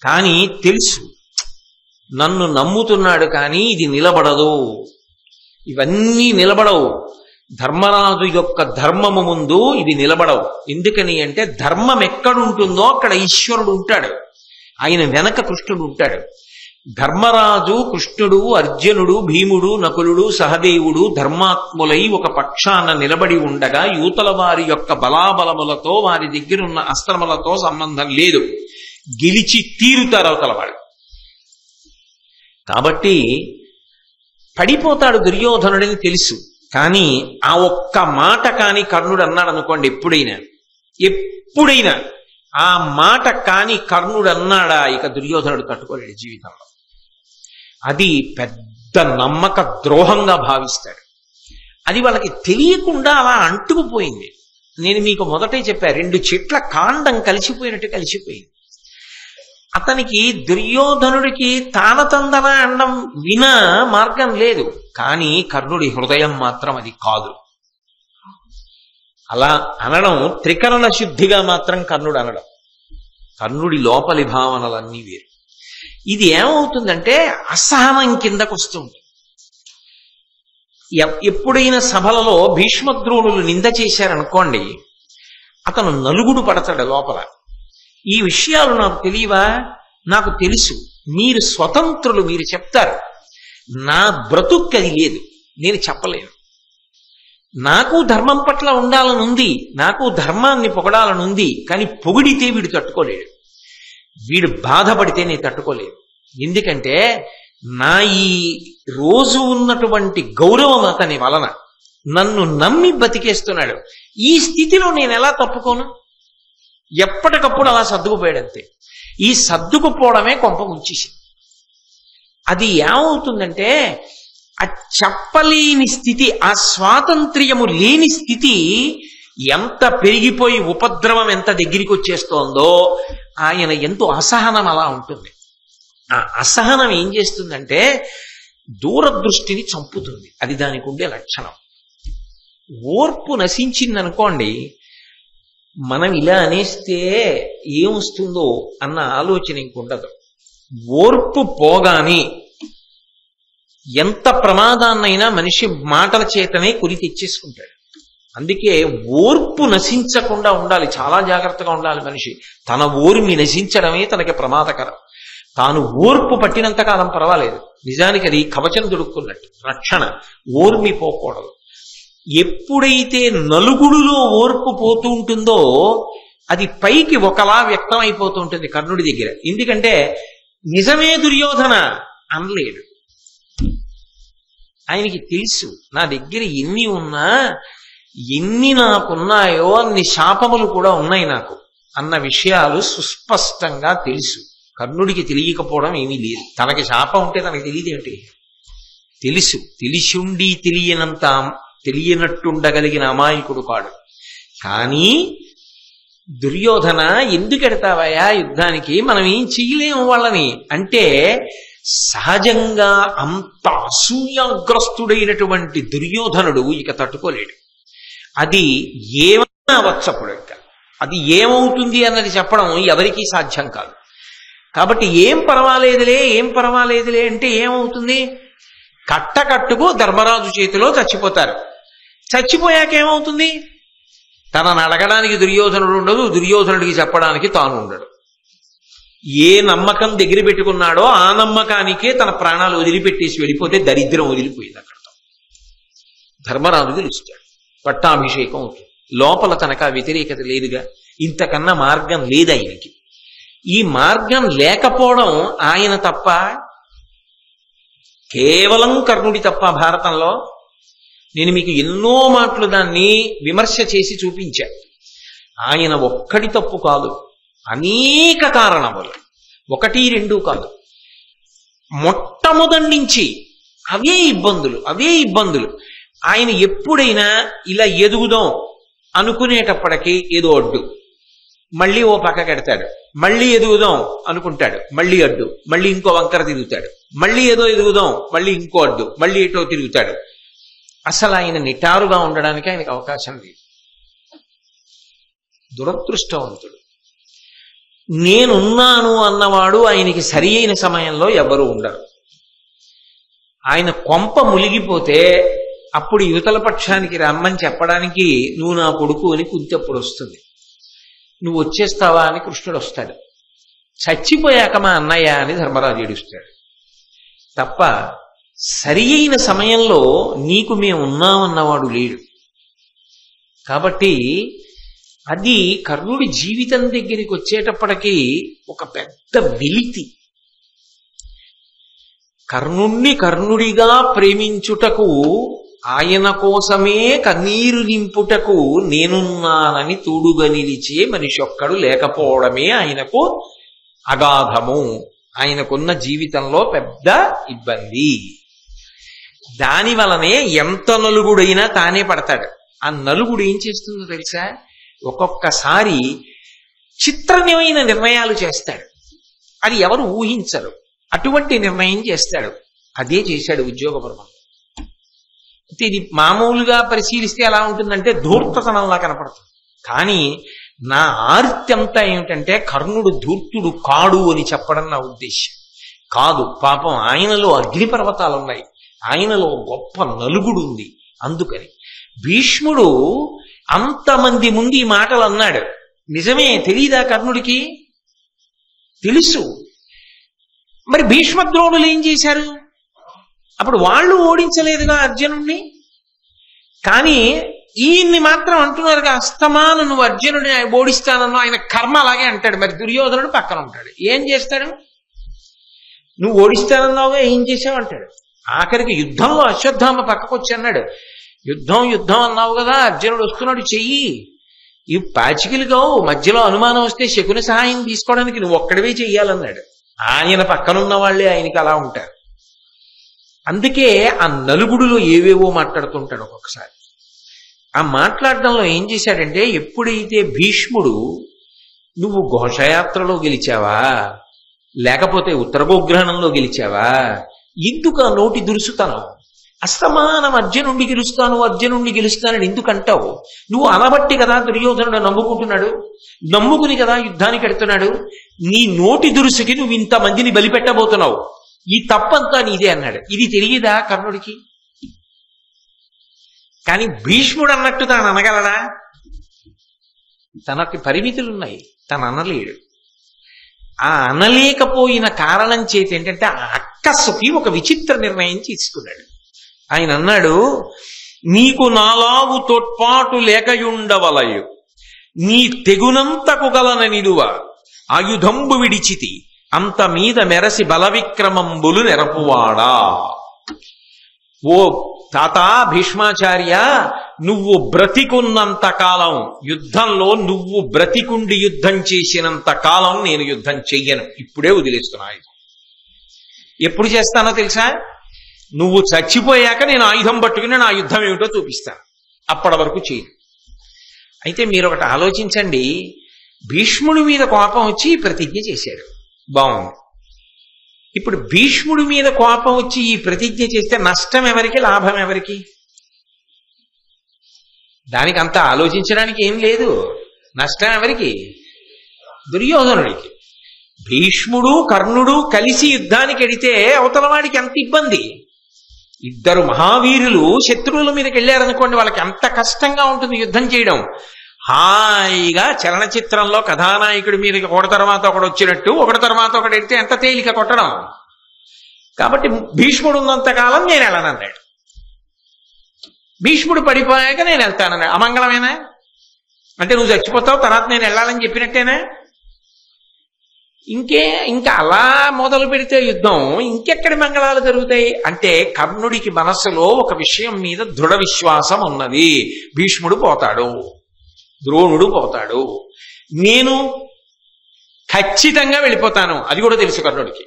కానీ తెలుసు నన్ను నమ్ముతున్నాడు, కానీ ఇది నిలబడదు, ఇవన్నీ నిలబడవు. ధర్మరాజు యొక్క ధర్మము ముందు ఇది నిలబడవు. ఎందుకని అంటే ధర్మం ఎక్కడుంటుందో అక్కడ ఈశ్వరుడు ఉంటాడు, ఆయన వెనక కృష్ణుడు ఉంటాడు. ధర్మరాజు, కృష్ణుడు, అర్జునుడు, భీముడు, నకులుడు, సహదేవుడు ధర్మాత్ములై ఒక పక్షాన నిలబడి ఉండగా యూతల వారి యొక్క బలాబలములతో, వారి దగ్గరున్న అస్త్రములతో సంబంధం లేదు, గెలిచి తీరుతారు అవతల వాడు. కాబట్టి పడిపోతాడు దుర్యోధనుడని తెలుసు. కానీ ఆ ఒక్క మాట కానీ కర్ణుడు అన్నాడు అనుకోండి, ఎప్పుడైనా ఆ మాట కానీ కర్ణుడు అన్నాడా, ఇక దుర్యోధనుడు తట్టుకోలేడు జీవితంలో. అది పెద్ద పెద్ద నమ్మక ద్రోహంగా భావిస్తాడు. అది వాళ్ళకి తెలియకుండా అలా అంటుకుపోయింది. నేను మీకు మొదటే చెప్పా, 2 చెట్ల కాండం కలిసిపోయినట్టు కలిసిపోయింది. అతనికి దుర్యోధనుడికి తానతందన అనడం వినా మార్గం లేదు. కానీ కర్ణుడి హృదయం మాత్రం అది కాదు. అలా అనడం త్రికరణ శుద్ధిగా మాత్రం కర్ణుడు అనడం. కర్ణుడి లోపలి భావనలన్నీ వేరు. ఇది ఏమవుతుందంటే అసహనం కిందకు వస్తుంది. ఎప్పుడైనా సభలలో భీష్మద్రోణులు నింద చేశారనుకోండి, అతను నలుగుడు పడతాడు లోపల. ఈ విషయాలు నాకు తెలియవా? నాకు తెలుసు. మీరు స్వతంత్రులు, మీరు చెప్తారు. నా బ్రతుక్కి అది లేదు, నేను చెప్పలేను. నాకు ధర్మం పట్ల ఉండాలనుంది, నాకు ధర్మాన్ని పొగడాలనుంది. కానీ పొగిడితే వీడు తట్టుకోలేడు. వీడు బాధపడితే నేను తట్టుకోలేను. ఎందుకంటే నా ఈ రోజు ఉన్నటువంటి గౌరవం అతని వలన నన్ను నమ్మి బతికేస్తున్నాడు. ఈ స్థితిలో నేను ఎలా తప్పుకోను? ఎప్పటికప్పుడు అలా సర్దుకుపోయాడంతే. ఈ సర్దుకుపోవడమే కొంప ముంచేసింది. అది ఏమవుతుందంటే ఆ చెప్పలేని స్థితి, ఆ స్వాతంత్ర్యము లేని స్థితి ఎంత పెరిగిపోయి ఉపద్రవం ఎంత దగ్గరికి వచ్చేస్తోందో, ఆయన ఎంతో అసహనం అలా ఉంటుంది. ఆ అసహనం ఏం చేస్తుందంటే దూరదృష్టిని చంపుతుంది. అది దానికి ఉండే లక్షణం. ఓర్పు నశించిందనుకోండి, మనం ఇలా అనేస్తే ఏమొస్తుందో అన్న ఆలోచన ఇంకుండదు. ఓర్పు పోగానే ఎంత ప్రమాదాన్నైనా మనిషి మాటల చేతనే కొని తెచ్చేసుకుంటాడు. అందుకే ఓర్పు నశించకుండా ఉండాలి, చాలా జాగ్రత్తగా ఉండాలి మనిషి. తన ఓర్మి నశించడమే తనకి ప్రమాదకరం. తాను ఓర్పు పట్టినంత కాలం పర్వాలేదు. నిజానికి అది కవచం దొరుకుతున్నట్టు రక్షణ. ఓర్మి పోకూడదు. ఎప్పుడైతే నలుగుడులో ఓర్పు పోతూ ఉంటుందో అది పైకి ఒకలా వ్యక్తం అయిపోతూ ఉంటుంది కర్ణుడి దగ్గర. ఎందుకంటే నిజమే దుర్యోధన అనలేడు. ఆయనకి తెలుసు, నా దగ్గర ఎన్ని ఉన్నా, ఎన్ని నాకున్నాయో అన్ని శాపములు కూడా ఉన్నాయి నాకు అన్న విషయాలు సుస్పష్టంగా తెలుసు. కర్ణుడికి తెలియకపోవడం ఏమీ లేదు. తనకి శాపం ఉంటే తనకి తెలియదేమిటి? తెలుసు. తెలిసిండి తెలియనట్టుండగలిగిన అమాయకుడు కాడు. కానీ దుర్యోధన, ఎందుకు ఎడతావయ్యా యుద్ధానికి? మనం ఏం చెయ్యలేము వాళ్ళని అంటే, సహజంగా అంత అసూయాగ్రస్తుడైనటువంటి దుర్యోధనుడు ఇక తట్టుకోలేడు. అది ఏమన్నా వచ్చప్పుడు ఇక అది ఏమవుతుంది అన్నది చెప్పడం ఎవరికీ సాధ్యం కాదు. కాబట్టి ఏం పర్వాలేదులే అంటే ఏమవుతుంది? కట్టకట్టుకు ధర్మరాజు చేతిలో చచ్చిపోతారు. చచ్చిపోయాక ఏమవుతుంది? తనను అడగడానికి దుర్యోధనుడు ఉండదు, దుర్యోధనుడికి చెప్పడానికి తాను ఉండడు. ఏ నమ్మకం దగ్గర పెట్టుకున్నాడో ఆ నమ్మకానికే తన ప్రాణాలు వదిలిపెట్టేసి వెళ్ళిపోతే దరిద్రం వదిలిపోయింది. అక్కడతో ధర్మరాజు గెలుస్తాడు, పట్టాభిషేకం అవుతుంది. లోపల తనకు ఆ వ్యతిరేకత లేదుగా. ఇంతకన్నా మార్గం లేదు ఆయనకి. ఈ మార్గం లేకపోవడం ఆయన తప్ప, కేవలం కర్ణుడి తప్ప భారతంలో. నేను మీకు ఎన్నో మాటలు దాన్ని విమర్శ చేసి చూపించాను. ఆయన ఒక్కడి తప్పు కాదు, అనేక కారణములు, 1, 2 కాదు. మొట్టమొదటి నుంచి అవే ఇబ్బందులు. ఆయన ఎప్పుడైనా ఇలా ఎదుగుదాం అనుకునేటప్పటికీ ఏదో అడ్డు, మళ్ళీ ఓ పక్క కడతాడు. మళ్ళీ ఎదుగుదాం అనుకుంటాడు, మళ్ళీ అడ్డు, మళ్ళీ ఇంకో వంకర తిరుగుతాడు. మళ్ళీ ఏదో ఎదుగుదాం, మళ్ళీ ఇంకో అడ్డు, మళ్ళీ ఎటో తిరుగుతాడు. అసలు ఆయన నిటారుగా ఉండడానికి ఆయనకు అవకాశం లేదు. దురదృష్టవంతుడు. నేనున్నాను అన్నవాడు ఆయనకి సరి అయిన సమయంలో ఎవరు ఉండరు. ఆయన కొంప ములిగిపోతే అప్పుడు యువతల పక్షానికి రమ్మని చెప్పడానికి నువ్వు నా కొడుకు అని కుంతెప్పుడు వస్తుంది. నువ్వు వచ్చేస్తావా అని కృష్ణుడు వస్తాడు. చచ్చిపోయాక మా అన్నయ్య అని ధర్మరాజు ఏడుస్తాడు. తప్ప సరి అయిన సమయంలో నీకు మేము ఉన్నామన్నవాడు లేడు. కాబట్టి అది కర్ణుడి జీవితం దగ్గరికి వచ్చేటప్పటికీ ఒక పెద్ద వెలితి. కర్ణుడిగా ప్రేమించుటకు, ఆయన కోసమే కన్నీరు నింపుటకు నేనున్నానని తోడుగా నిలిచే మనిషి ఒక్కడు లేకపోవడమే ఆయనకు అగాధము. ఆయనకున్న జీవితంలో పెద్ద ఇబ్బంది. దాని వలనే ఎంత నలుగుడైనా తానే పడతాడు. ఆ నలుగుడు ఏం చేస్తుందో తెలుసా? ఒక్కొక్కసారి చిత్రమైన నిర్ణయాలు చేస్తాడు. అది ఎవరు ఊహించరు. అటువంటి నిర్ణయం చేస్తాడు. అదే చేశాడు ఉద్యోగ పర్వం. ఇది మామూలుగా పరిశీలిస్తే ఎలా ఉంటుందంటే ధూర్తతనంలా కనపడుతుంది. కానీ నా ఆర్త్యంతా ఏమిటంటే కర్ణుడు ధూర్తుడు కాడు అని చెప్పడం నా ఉద్దేశ్యం కాదు. పాపం ఆయనలో అగ్నిపర్వతాలు ఉన్నాయి, ఆయనలో గొప్ప నలుగుడు ఉంది. అందుకని భీష్ముడు అంతమంది ముందు ఈ మాటలు అన్నాడు. నిజమే, తెలీదా కర్ణుడికి? తెలుసు. మరి భీష్మద్రోణులు ఏం చేశారు? అప్పుడు వాళ్ళు ఓడించలేదుగా అర్జునుడిని. కానీ ఈయన్ని మాత్రం అంటున్నారుగా, అస్తమాను నువ్వు అర్జునుడిని ఓడిస్తానన్నా ఆయన కర్మ అలాగే అంటాడు. మరి దుర్యోధనుడు పక్కన ఉంటాడు, ఏం చేస్తాడు? నువ్వు ఓడిస్తానన్నావుగా, ఏం చేసావు అంటాడు. ఆఖరికి యుద్ధంలో అశ్వత్థామ పక్కకు వచ్చి అన్నాడు, యుద్ధం అన్నావు కదా, అర్జునుడు వస్తున్నాడు, చెయ్యి. ఈ పాచికలుగా మధ్యలో అనుమానం వస్తే శకుని సహాయం తీసుకోవడానికి నువ్వు ఒక్కడివే చెయ్యాలన్నాడు. ఆయన పక్కనున్న వాళ్ళే ఆయనకి అలా ఉంటారు. అందుకే ఆ నలుగుడులో ఏవేవో మాట్లాడుతుంటాడు ఒక్కొక్కసారి. ఆ మాట్లాడడంలో ఏం చేశాడంటే, ఎప్పుడైతే భీష్ముడు నువ్వు ఘోషయాత్రలో గెలిచావా లేకపోతే ఉత్తర గోగ్రహణంలో గెలిచావా, ఎందుకు ఆ నోటి దురుసుతనం? అస్తమానం అర్జునుడిని గెలుస్తానని ఎందుకంటావు? నువ్వు అనబట్టి కదా దుర్యోధనుడు నమ్ముకుంటున్నాడు, నమ్ముకుని కదా యుద్ధానికి ఎడుతున్నాడు. నీ నోటి దురుసుకి నువ్వు ఇంతమందిని బలిపెట్టబోతున్నావు, ఈ తప్పంతా నీదే అన్నాడు. ఇది తెలియదా కర్ణుడికి? కానీ భీష్ముడు అన్నట్టు తాను అనగలడా? తనకి పరిమితులున్నాయి, తను అనలేడు. ఆ అనలేకపోయిన కారణం చేతి ఏంటంటే అక్కసుకి ఒక విచిత్ర నిర్ణయం తీసుకున్నాడు. ఆయన అన్నాడు, నీకు నాలాగు తోడ్పాటు లేకయుండవలయు, నీ తెగునంతకు గలన నిలువ ఆయుధంబు విడిచితి, అంత మీద మెరసి బలవిక్రమంబులు నెరపువాడా. ఓ తాత భీష్మాచార్య, నువ్వు బ్రతికున్నంత కాలం యుద్ధంలో, నువ్వు బ్రతికుండి యుద్ధం చేసినంత కాలం నేను యుద్ధం చెయ్యను. ఇప్పుడే వదిలేస్తున్నా ఆయుధం. ఎప్పుడు చేస్తానో తెలుసా? నువ్వు చచ్చిపోయాక నేను ఆయుధం పట్టుకుని నా యుద్ధం ఏమిటో చూపిస్తాను. అప్పటి వరకు చేయను. అయితే మీరు ఒకటి ఆలోచించండి. భీష్ముడి మీద కోపం వచ్చి ప్రతిజ్ఞ చేశాడు, బాగుంది. ఇప్పుడు భీష్ముడి మీద కోపం వచ్చి ఈ ప్రతిజ్ఞ చేస్తే నష్టం ఎవరికి, లాభం ఎవరికి? దానికి అంత ఆలోచించడానికి ఏం లేదు. నష్టం ఎవరికి? దుర్యోధనుడికి. భీష్ముడు కర్ణుడు కలిసి యుద్ధానికి ఎడితే అవతల వాడికి ఎంత ఇబ్బంది. ఇద్దరు మహావీరులు శత్రువుల మీదకి వెళ్ళారనుకోండి, వాళ్ళకి ఎంత కష్టంగా ఉంటుంది యుద్ధం చేయడం. హాయిగా చలనచిత్రంలో కథానాయకుడి మీదకి ఒకటి తర్వాత ఒకడు వచ్చినట్టు ఒకటి తర్వాత ఒకటి ఎడితే ఎంత తేలిక కొట్టడం. కాబట్టి భీష్ముడు ఉన్నంతకాలం నేను వెళ్ళనన్నాడు. భీష్ముడు పడిపోయాక నేను వెళ్తానన్నాడు. అమంగళమేనా? అంటే నువ్వు చచ్చిపోతావు, తర్వాత నేను వెళ్ళాలని చెప్పినట్టేనా? ఇంకా అలా మొదలు పెడితే యుద్ధం ఇంకెక్కడి మంగళాలు జరుగుతాయి? అంటే కర్ణుడికి మనస్సులో ఒక విషయం మీద దృఢ విశ్వాసం ఉన్నది. భీష్ముడు పోతాడు, ద్రోణుడు పోతాడు, నేను ఖచ్చితంగా వెళ్ళిపోతాను, అది కూడా తెలుసు కర్ణుడికి.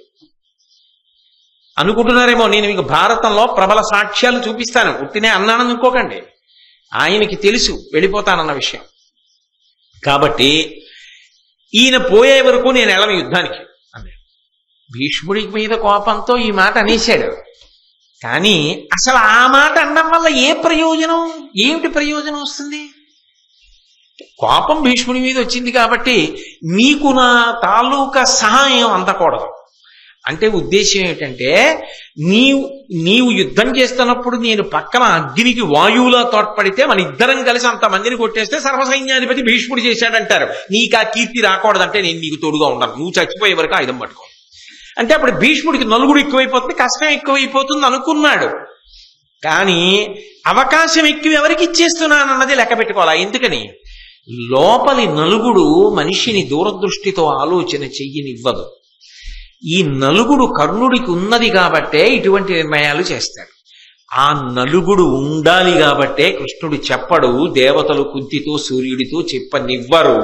అనుకుంటున్నారేమో నేను మీకు భారతంలో ప్రబల సాక్ష్యాలు చూపిస్తాను, ఉట్టినే అన్నాను అనుకోకండి. ఆయనకి తెలుసు వెళ్ళిపోతానన్న విషయం. కాబట్టి ఈయన పోయే వరకు నేను వెళ్ళను యుద్ధానికి అన్నాడు. భీష్ముడి మీద కోపంతో ఈ మాట అనేశాడు. కానీ అసలు ఆ మాట అనడం వల్ల ఏ ప్రయోజనం, ఏమిటి ప్రయోజనం వస్తుంది? కోపం భీష్ముడి మీద వచ్చింది కాబట్టి నీకు నా తాలూకా సహాయం అందకూడదు. అంటే ఉద్దేశం ఏమిటంటే, నీవు యుద్ధం చేస్తున్నప్పుడు నేను పక్కన అగ్నికి వాయువులా తోడ్పడితే మన ఇద్దరం కలిసి అంతమందిని కొట్టేస్తే సర్వసైన్యాధిపతి భీష్ముడు చేశాడంటారు. నీకు ఆ కీర్తి రాకూడదంటే నేను నీకు తోడుగా ఉండను, నువ్వు చచ్చిపోయే వరకు ఆయుధం పట్టుకో అంటే అప్పుడు భీష్ముడికి నలుగుడు ఎక్కువైపోతుంది, కష్టం ఎక్కువైపోతుంది అనుకున్నాడు. కానీ అవకాశం ఎక్కువ ఎవరికి ఇచ్చేస్తున్నానన్నది లెక్క పెట్టుకోవాలా. ఎందుకని? లోపలి నలుగుడు మనిషిని దూరదృష్టితో ఆలోచన చెయ్యనివ్వదు. ఈ నలుగుడు కర్ణుడికి ఉన్నది కాబట్టే ఇటువంటి నిర్ణయాలు చేస్తాడు. ఆ నలుగుడు ఉండాలి కాబట్టే కృష్ణుడు చెప్పడు, దేవతలు కుంతితో సూర్యుడితో చెప్పనివ్వరు.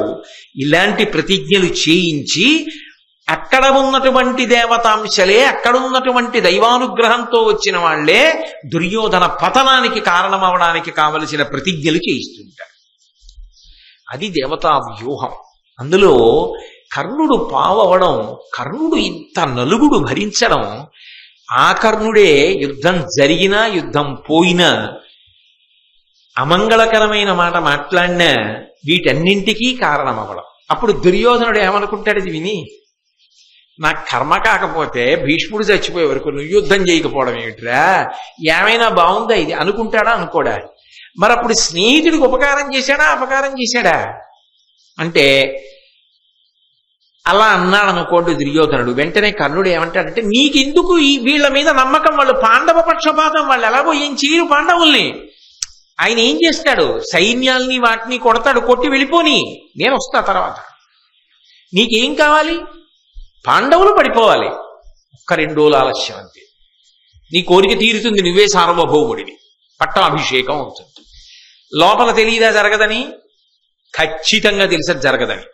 ఇలాంటి ప్రతిజ్ఞలు చేయించి అక్కడ ఉన్నటువంటి దేవతాంశలే, అక్కడ ఉన్నటువంటి దైవానుగ్రహంతో వచ్చిన వాళ్లే దుర్యోధన పతనానికి కారణమవడానికి కావలసిన ప్రతిజ్ఞలు చేయిస్తుంటారు. అది దేవతా వ్యూహం. అందులో కర్ణుడు పావవడం, కర్ణుడు ఇంత నలుగుడు భరించడం, ఆ కర్ణుడే యుద్ధం జరిగినా యుద్ధం పోయినా అమంగళకరమైన మాట మాట్లాడినా వీటన్నింటికీ కారణమవడం. అప్పుడు దుర్యోధనుడు ఏమనుకుంటాడు, ఇది విని నా కర్మ కాకపోతే భీష్ముడు చచ్చిపోయే వరకు నువ్వు యుద్ధం చేయకపోవడం ఏమిట్రా, ఏమైనా బాగుందా ఇది అనుకుంటాడా అనుకోడా? మరి అప్పుడు స్నేహితుడికి ఉపకారం చేశాడా అపకారం చేశాడా అంటే అలా అన్నాడు అనుకోండి దుర్యోధనుడు. వెంటనే కర్ణుడు ఏమంటాడంటే, నీకెందుకు ఈ వీళ్ళ మీద నమ్మకం, వాళ్ళు పాండవ పక్షపాతం, వాళ్ళు ఎలాగో ఏం చేయరు పాండవుల్ని. ఆయన ఏం చేస్తాడు, సైన్యాల్ని వాటిని కొడతాడు, కొట్టి వెళ్ళిపోని, నేను వస్తా తర్వాత. నీకేం కావాలి, పాండవులు పడిపోవాలి, ఒక్క 2 రోజులు ఆలస్యం అంతే, నీ కోరిక తీరుతుంది, నువ్వే సార్వభౌముడివి, పట్టాభిషేకం అవుతుంది. లోపల తెలియదా జరగదని? ఖచ్చితంగా తెలిసే జరగదని.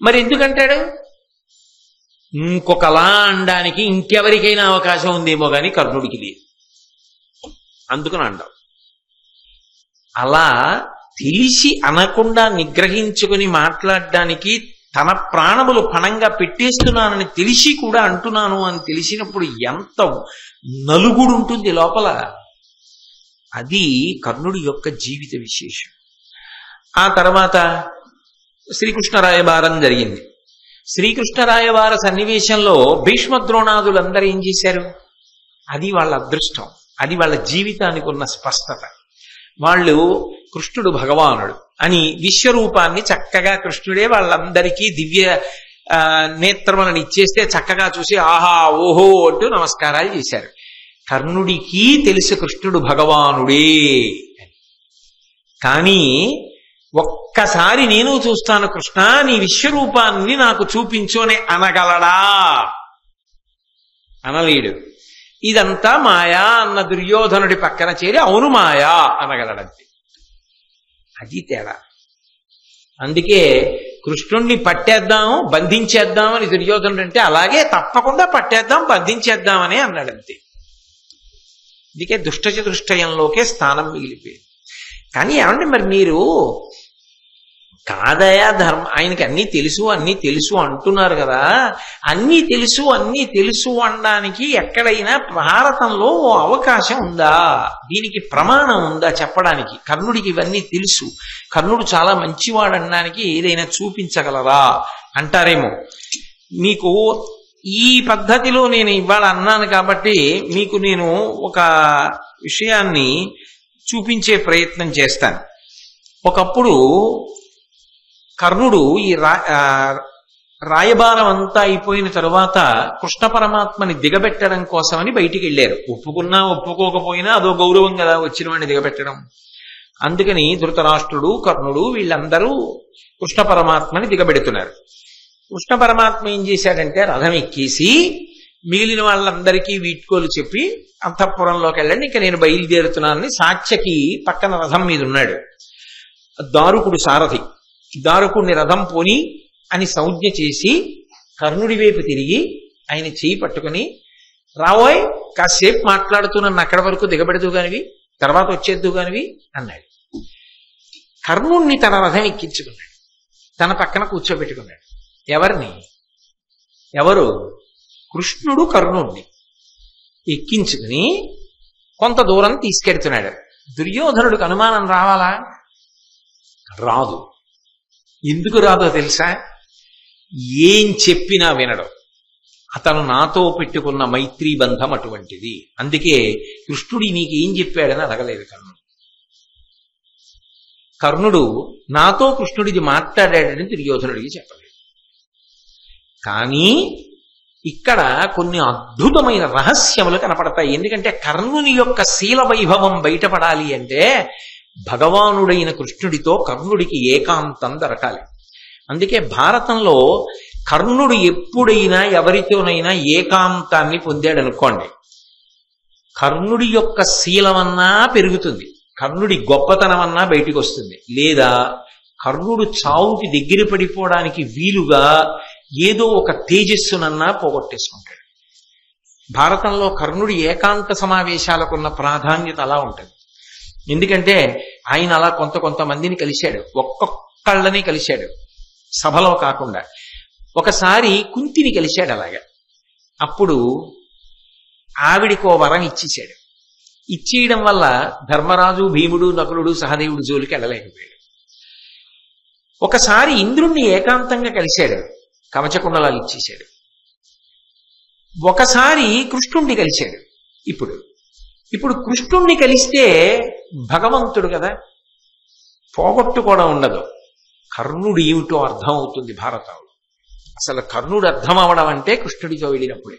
మరి ఎందుకంటాడు? ఇంకొకలా అనడానికి ఇంకెవరికైనా అవకాశం ఉందేమో కానీ కర్ణుడికి లేదు, అందుకని అంటావు. అలా తెలిసి అనకుండా నిగ్రహించుకుని మాట్లాడడానికి, తన ప్రాణములు పణంగా పెట్టేస్తున్నానని తెలిసి కూడా అంటున్నాను అని తెలిసినప్పుడు ఎంత నలుగుడు ఉంటుంది లోపల. అది కర్ణుడి యొక్క జీవిత విశేషం. ఆ తర్వాత శ్రీకృష్ణ రాయబారం జరిగింది. శ్రీకృష్ణ రాయబార సన్నివేశంలో భీష్మద్రోణాదులందరూ ఏం చేశారు? అది వాళ్ళ అదృష్టం, అది వాళ్ళ జీవితానికి ఉన్న స్పష్టత. వాళ్ళు కృష్ణుడు భగవానుడు అని విశ్వరూపాన్ని చక్కగా కృష్ణుడే వాళ్ళందరికీ దివ్య నేత్రములను ఇచ్చేస్తే చక్కగా చూసి ఆహా ఓహో అంటూ నమస్కారాలు చేశారు. కర్ణుడికి తెలుసు కృష్ణుడు భగవానుడే అని. కానీ ఒక్కసారి నేను చూస్తాను కృష్ణ, నీ విశ్వరూపాన్ని నాకు చూపించు అని అనగలడా? అనలేడు. ఇదంతా మాయా అన్న దుర్యోధనుడి పక్కన చేరి అవును మాయా అనగలడంతే. అది తేడా. అందుకే కృష్ణుణ్ణి పట్టేద్దాము బంధించేద్దామని దుర్యోధనుడు అంటే, అలాగే తప్పకుండా పట్టేద్దాం బంధించేద్దామని అన్నాడంతే. అందుకే దుష్టచతుష్టయంలోకే స్థానం మిగిలిపోయింది. కానీ ఏమంటే మరి మీరు కాదయా ఆయనకి అన్నీ తెలుసు అంటున్నారు కదా, అన్నీ తెలుసు అనడానికి ఎక్కడైనా భారతంలో ఓ అవకాశం ఉందా? దీనికి ప్రమాణం ఉందా చెప్పడానికి? కర్ణుడికి ఇవన్నీ తెలుసు, కర్ణుడు చాలా మంచివాడు అనడానికి ఏదైనా చూపించగలరా అంటారేమో. మీకు ఈ పద్ధతిలో నేను ఇవాళ అన్నాను కాబట్టి మీకు నేను ఒక విషయాన్ని చూపించే ప్రయత్నం చేస్తాను. ఒకప్పుడు కర్ణుడు ఈ రాయబారం అంతా అయిపోయిన తరువాత కృష్ణ పరమాత్మని దిగబెట్టడం కోసమని బయటికి వెళ్ళారు. ఒప్పుకున్నా ఒప్పుకోకపోయినా అదో గౌరవం కదా వచ్చిన వాడిని దిగబెట్టడం. అందుకని ధృతరాష్ట్రుడు, కర్ణుడు వీళ్ళందరూ కృష్ణ పరమాత్మని దిగబెడుతున్నారు. కృష్ణ పరమాత్మ ఏం చేశాడంటే రథం ఎక్కేసి మిగిలిన వాళ్ళందరికీ వీడ్కోలు చెప్పి అంతఃపురంలోకి వెళ్ళండి, ఇంకా నేను బయలుదేరుతున్నానని సాత్యకి పక్కన రథం మీద ఉన్నాడు. దారుకుడు సారథి. దారుకుడిని రథం పోని అని సంజ్ఞ చేసి కర్ణుడి వైపు తిరిగి ఆయన చేయి పట్టుకుని, రావోయ్ కాసేపు మాట్లాడుతూ నన్ను అక్కడి వరకు దిగబెడదు కానివి, తర్వాత వచ్చేద్దు కానివి అన్నాడు. కర్ణుణ్ణి తన రథం ఎక్కించుకున్నాడు, తన పక్కన కూర్చోబెట్టుకున్నాడు. ఎవరు? కృష్ణుడు కర్ణుణ్ణి ఎక్కించుకుని కొంత దూరం తీసుకెడుతున్నాడు. దుర్యోధనుడికి అనుమానం రావాలా? రాదు. ఎందుకు రాదో తెలుసా? ఏం చెప్పినా వినడం. అతను నాతో పెట్టుకున్న మైత్రీ బంధం అటువంటిది. అందుకే కృష్ణుడి నీకేం చెప్పాడని అడగలేదు కర్ణుడు. కర్ణుడు నాతో కృష్ణుడిది మాట్లాడాడని దుర్యోధనుడికి చెప్పలేదు. కానీ ఇక్కడ కొన్ని అద్భుతమైన రహస్యములు కనపడతాయి. ఎందుకంటే కర్ణుని యొక్క శీల వైభవం బయటపడాలి అంటే భగవానుడైన కృష్ణుడితో కర్ణుడికి ఏకాంతం దొరకాలి. అందుకే భారతంలో కర్ణుడు ఎప్పుడైనా ఎవరితోనైనా ఏకాంతాన్ని పొందాడనుకోండి, కర్ణుడి యొక్క శీలమన్నా పెరుగుతుంది, కర్ణుడి గొప్పతనమన్నా బయటికి వస్తుంది, లేదా కర్ణుడు చావుకి దగ్గర పడిపోవడానికి వీలుగా ఏదో ఒక తేజస్సునన్నా పోగొట్టేసుకుంటాడు. భారతంలో కర్ణుడి ఏకాంత సమావేశాలకున్న ప్రాధాన్యత అలా ఉంటుంది. ఎందుకంటే ఆయన అలా కొంతమందిని కలిశాడు, ఒక్కొక్కళ్ళని కలిశాడు, సభలో కాకుండా. ఒకసారి కుంతిని కలిశాడు అలాగా. అప్పుడు ఆవిడికో వరం ఇచ్చేశాడు. ఇచ్చేయడం వల్ల ధర్మరాజు, భీముడు, నకులుడు, సహదేవుడు జోలికి వెళ్ళలేకపోయాడు. ఒకసారి ఇంద్రుణ్ణి ఏకాంతంగా కలిశాడు, కవచకుండలాలు ఇచ్చేశాడు. ఒకసారి కృష్ణుణ్ణి కలిశాడు. ఇప్పుడు కృష్ణుణ్ణి కలిస్తే భగవంతుడు కదా, పోగొట్టుకోవడం ఉండదు. కర్ణుడు ఏమిటో అర్థం అవుతుంది భారతంలో. అసలు కర్ణుడు అర్థం అవడం అంటే కృష్ణుడితో వెళ్ళినప్పుడే.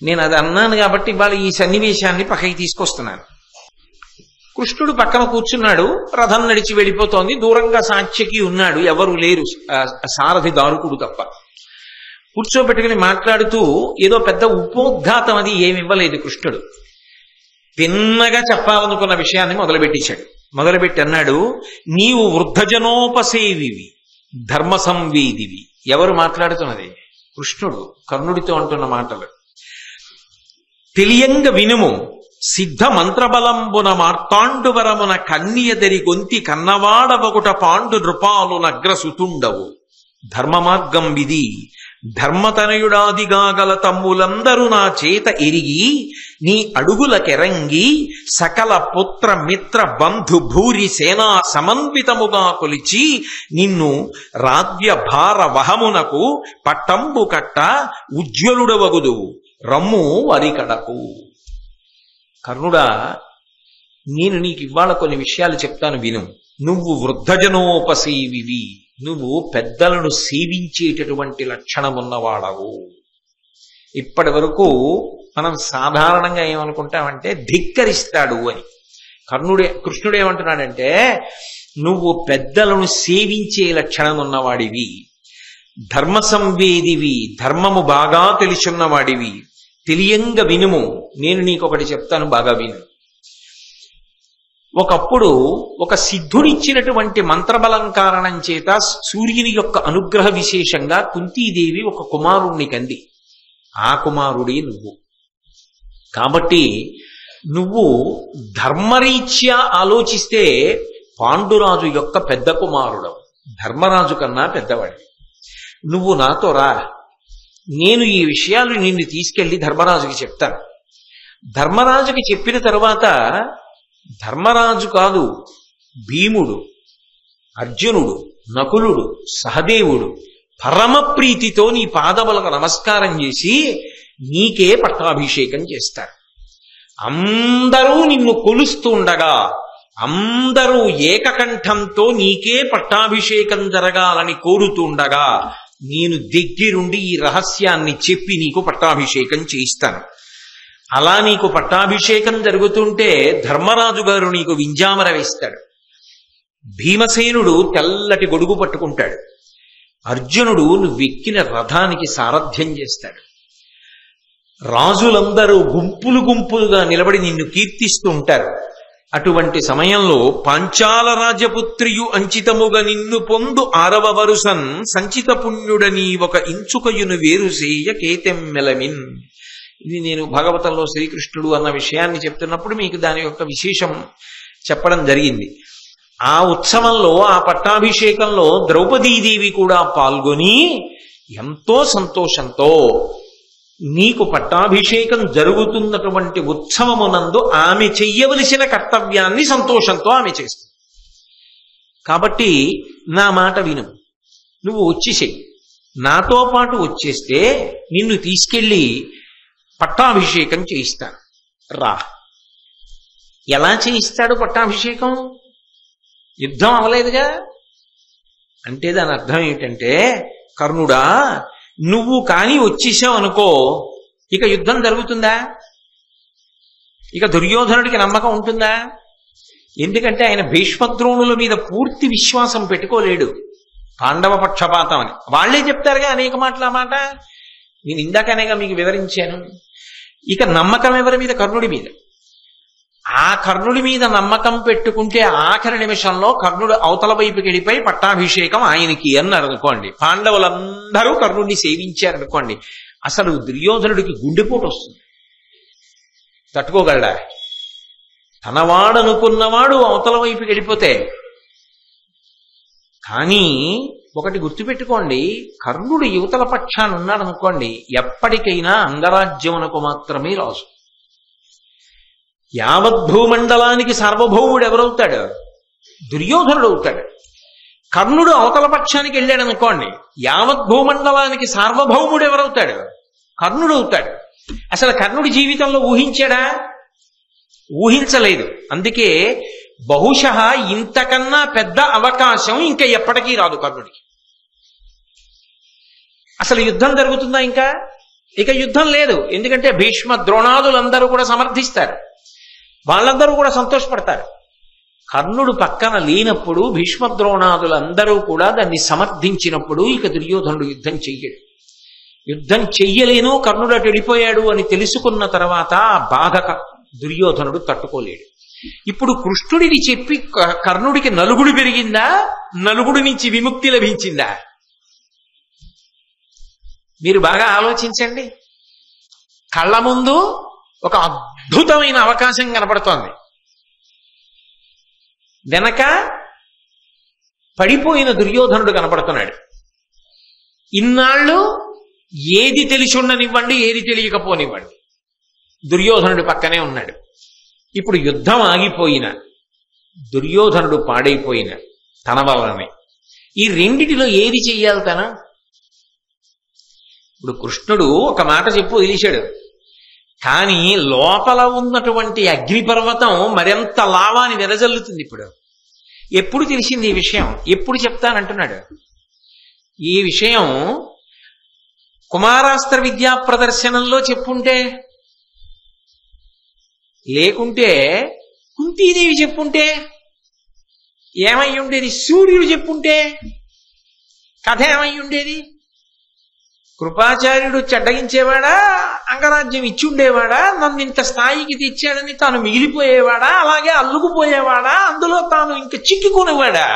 నేను అది అన్నాను కాబట్టి ఇవాళ ఈ సన్నివేశాన్ని పక్కకి తీసుకొస్తున్నాను. కృష్ణుడు పక్కన కూర్చున్నాడు, రథం నడిచి వెళ్ళిపోతోంది. దూరంగా సాత్యకి ఉన్నాడు, ఎవరు లేరు, సారథి దారుకుడు తప్ప. కూర్చోబెట్టుకుని మాట్లాడుతూ ఏదో పెద్ద ఉపోద్ఘాతం అది ఏమి ఇవ్వలేదు కృష్ణుడు. తిన్నగా చెప్పాలనుకున్న విషయాన్ని మొదలుపెట్టేశాడు. మొదలుపెట్టి అన్నాడు, నీవు వృద్ధజనోపసేవివి, ధర్మ సంవేదివి. ఎవరు మాట్లాడుతున్నది? కృష్ణుడు కర్ణుడితో అంటున్న మాటలు. తెలియంగ వినుము, సిద్ధ మంత్రబలంబున మార్తాండువరమున కన్నియదరి గొంతి కన్నవాడవగుట పాండు నృపాలు నగ్రసుతుండవు. ధర్మ మార్గం విధి ధర్మతనయుడాదిగాగల తమ్ములందరూ నా చేత ఎరిగి నీ అడుగులకెరంగి సకల పుత్ర మిత్ర బంధు భూరి సేనా సమన్వితముగా కొలిచి నిన్ను రాజ్య భార వహమునకు పట్టంబు కట్ట ఉజ్వలుడవగుదు రమ్ము వరికడకు. కర్ణుడా, నేను నీకు ఇవాళ కొన్ని విషయాలు చెప్తాను విను. నువ్వు వృద్ధజనోపసేవివి, నువ్వు పెద్దలను సేవించేటటువంటి లక్షణమున్నవాడవు. ఇప్పటి వరకు మనం సాధారణంగా ఏమనుకుంటామంటే ధిక్కరిస్తాడు అని. కృష్ణుడు ఏమంటున్నాడంటే నువ్వు పెద్దలను సేవించే లక్షణం ఉన్నవాడివి, ధర్మ సంవేదివి, ధర్మము బాగా తెలుసున్నవాడివి. తెలియంగా వినుము, నేను నీకొకటి చెప్తాను, బాగా విను. ఒకప్పుడు ఒక సిద్ధుడిచ్చినటువంటి మంత్రబలం కారణం చేత సూర్యుని యొక్క అనుగ్రహ విశేషంగా కుంతీదేవి ఒక కుమారుణ్ణి కంది. ఆ కుమారుడే నువ్వు. కాబట్టి నువ్వు ధర్మరీత్యా ఆలోచిస్తే పాండురాజు యొక్క పెద్ద కుమారుడవు, ధర్మరాజు కన్నా పెద్దవాడి. నువ్వు నాతో రా, నేను ఈ విషయాలు నిన్ను తీసుకెళ్లి ధర్మరాజుకి చెప్తాను. ధర్మరాజుకి చెప్పిన తరువాత ధర్మరాజు కాదు, భీముడు, అర్జునుడు, నకులుడు, సహదేవుడు పరమ ప్రీతితో నీ పాదములకు నమస్కారం చేసి నీకే పట్టాభిషేకం చేస్తారు. అందరూ నిన్ను కొలుస్తూ ఉండగా, అందరూ ఏకకంఠంతో నీకే పట్టాభిషేకం జరగాలని కోరుతుండగా నేను దగ్గరుండి ఈ రహస్యాన్ని చెప్పి నీకు పట్టాభిషేకం చేయిస్తాను. అలా నీకు పట్టాభిషేకం జరుగుతుంటే ధర్మరాజు గారు నీకు వింజామర వేస్తాడు. భీమసేనుడు తెల్లటి గొడుగు పట్టుకుంటాడు. అర్జునుడు నువ్వెక్కిన రథానికి సారథ్యం చేస్తాడు. రాజులందరూ గుంపులు గుంపులుగా నిలబడి నిన్ను కీర్తిస్తూ ఉంటారు. అటువంటి సమయంలో పాంచాల రాజపుత్రియు అంచితముగా నిన్ను పొందు 6వ వరుసన్ సంచిత పుణ్యుడని ఒక ఇంచుకయును వేరుసేయ కేతెమ్మెలమిన్. ఇది నేను భాగవతంలో శ్రీకృష్ణుడు అన్న విషయాన్ని చెప్తున్నప్పుడు మీకు దాని యొక్క విశేషం చెప్పడం జరిగింది. ఆ ఉత్సవంలో, ఆ పట్టాభిషేకంలో ద్రౌపదీదేవి కూడా పాల్గొని ఎంతో సంతోషంతో నీకు పట్టాభిషేకం జరుగుతున్నటువంటి ఉత్సవమునందు ఆమె చెయ్యవలసిన కర్తవ్యాన్ని సంతోషంతో ఆమె చేస్తుంది. కాబట్టి నా మాట విను, నువ్వు వచ్చేసేయి. నాతో పాటు వచ్చేస్తే నిన్ను తీసుకెళ్ళి పట్టాభిషేకం చేయిస్తాను. రా. ఎలా చేయిస్తాడు పట్టాభిషేకం? యుద్ధం అవలేదుగా. అంటే దాని అర్థం ఏమిటంటే, కర్ణుడా, నువ్వు కానీ వచ్చేసావు అనుకో, ఇక యుద్ధం జరుగుతుందా? ఇక దుర్యోధనుడికి నమ్మకం ఉంటుందా? ఎందుకంటే ఆయన భీష్మద్రోణుల మీద పూర్తి విశ్వాసం పెట్టుకోలేడు. పాండవ పక్షపాతం అని వాళ్లే చెప్తారుగా అనేక మాటలు. ఆ మాట నేను ఇందాకనేగా మీకు వివరించాను. ఇక నమ్మకం ఎవరి మీద? కర్ణుడి మీద. ఆ కర్ణుడి మీద నమ్మకం పెట్టుకుంటే ఆఖరి నిమిషంలో కర్ణుడు అవతల వైపుకి వెళ్ళిపోయి పట్టాభిషేకం ఆయనకి అన్నారు అనుకోండి, పాండవులందరూ కర్ణుడిని సేవించారనుకోండి, అసలు దుర్యోధనుడికి గుండెపోటు వస్తుంది. తట్టుకోగలడా? తనవాడనుకున్నవాడు అవతల వైపుకి వెళ్ళిపోతే. కానీ ఒకటి గుర్తుపెట్టుకోండి, కర్ణుడు యువతల పక్షాన్ని ఉన్నాడు అనుకోండి, ఎప్పటికైనా అంగరాజ్యమునకు మాత్రమే రాజు. యావద్భూమండలానికి సార్వభౌముడు ఎవరవుతాడు? దుర్యోధనుడు అవుతాడు. కర్ణుడు అవతల పక్షానికి వెళ్ళాడు అనుకోండి, యావద్భూమండలానికి సార్వభౌముడు ఎవరవుతాడు? కర్ణుడు అవుతాడు. అసలు కర్ణుడి జీవితంలో ఊహించాడా? ఊహించలేదు. అందుకే బహుశః ఇంతకన్నా పెద్ద అవకాశం ఇంకా ఎప్పటికీ రాదు కర్ణుడికి. అసలు యుద్ధం జరుగుతుందా? ఇక యుద్ధం లేదు. ఎందుకంటే భీష్మ ద్రోణాదులందరూ కూడా సమర్థిస్తారు, వాళ్ళందరూ కూడా సంతోషపడతారు. కర్ణుడు పక్కన లేనప్పుడు భీష్మ ద్రోణాదులందరూ కూడా దాన్ని సమర్థించినప్పుడు ఇక దుర్యోధనుడు యుద్ధం చెయ్యడు. యుద్ధం చెయ్యలేను, కర్ణుడు అటు వెళ్ళిపోయాడు అని తెలుసుకున్న తర్వాత ఆ బాధ దుర్యోధనుడు తట్టుకోలేడు. ఇప్పుడు కృష్ణుడిని చెప్పి కర్ణుడికి నలుగుడు పెరిగిందా? నలుగుడి నుంచి విముక్తి లభించిందా? మీరు బాగా ఆలోచించండి. కళ్ళ ముందు ఒక అద్భుతమైన అవకాశం కనపడుతోంది, వెనక పడిపోయిన దుర్యోధనుడు కనపడుతున్నాడు. ఇన్నాళ్ళు ఏది తెలిసి ఉండనివ్వండి, ఏది తెలియకపోనివ్వండి, దుర్యోధనుడు పక్కనే ఉన్నాడు. ఇప్పుడు యుద్ధం ఆగిపోయిన, దుర్యోధనుడు పాడైపోయిన తన వల్లనే. ఈ రెండిటిలో ఏది చెయ్యాలి తన? ఇప్పుడు కృష్ణుడు ఒక మాట చెప్పు వదిలేశాడు, కానీ లోపల ఉన్నటువంటి అగ్నిపర్వతం మరింత లావాన్ని వెదజల్లుతుంది. ఎప్పుడు తెలిసింది ఈ విషయం? ఎప్పుడు చెప్తానంటున్నాడు? ఈ విషయం కుమారాస్త్ర విద్యా ప్రదర్శనంలో చెప్పుంటే, లేకుంటే కుంతీదేవి చెప్పుంటే ఏమై ఉండేది? సూర్యుడు చెప్పుంటే కథ ఏమై ఉండేది? కృపాచార్యుడు చెడ్డగించేవాడా? అంగరాజ్యం ఇచ్చి ఉండేవాడా? నన్ను ఇంత స్థాయికి తెచ్చాడని తాను మిగిలిపోయేవాడా? అలాగే అల్లుకుపోయేవాడా? అందులో తాను ఇంకా చిక్కుకునేవాడా?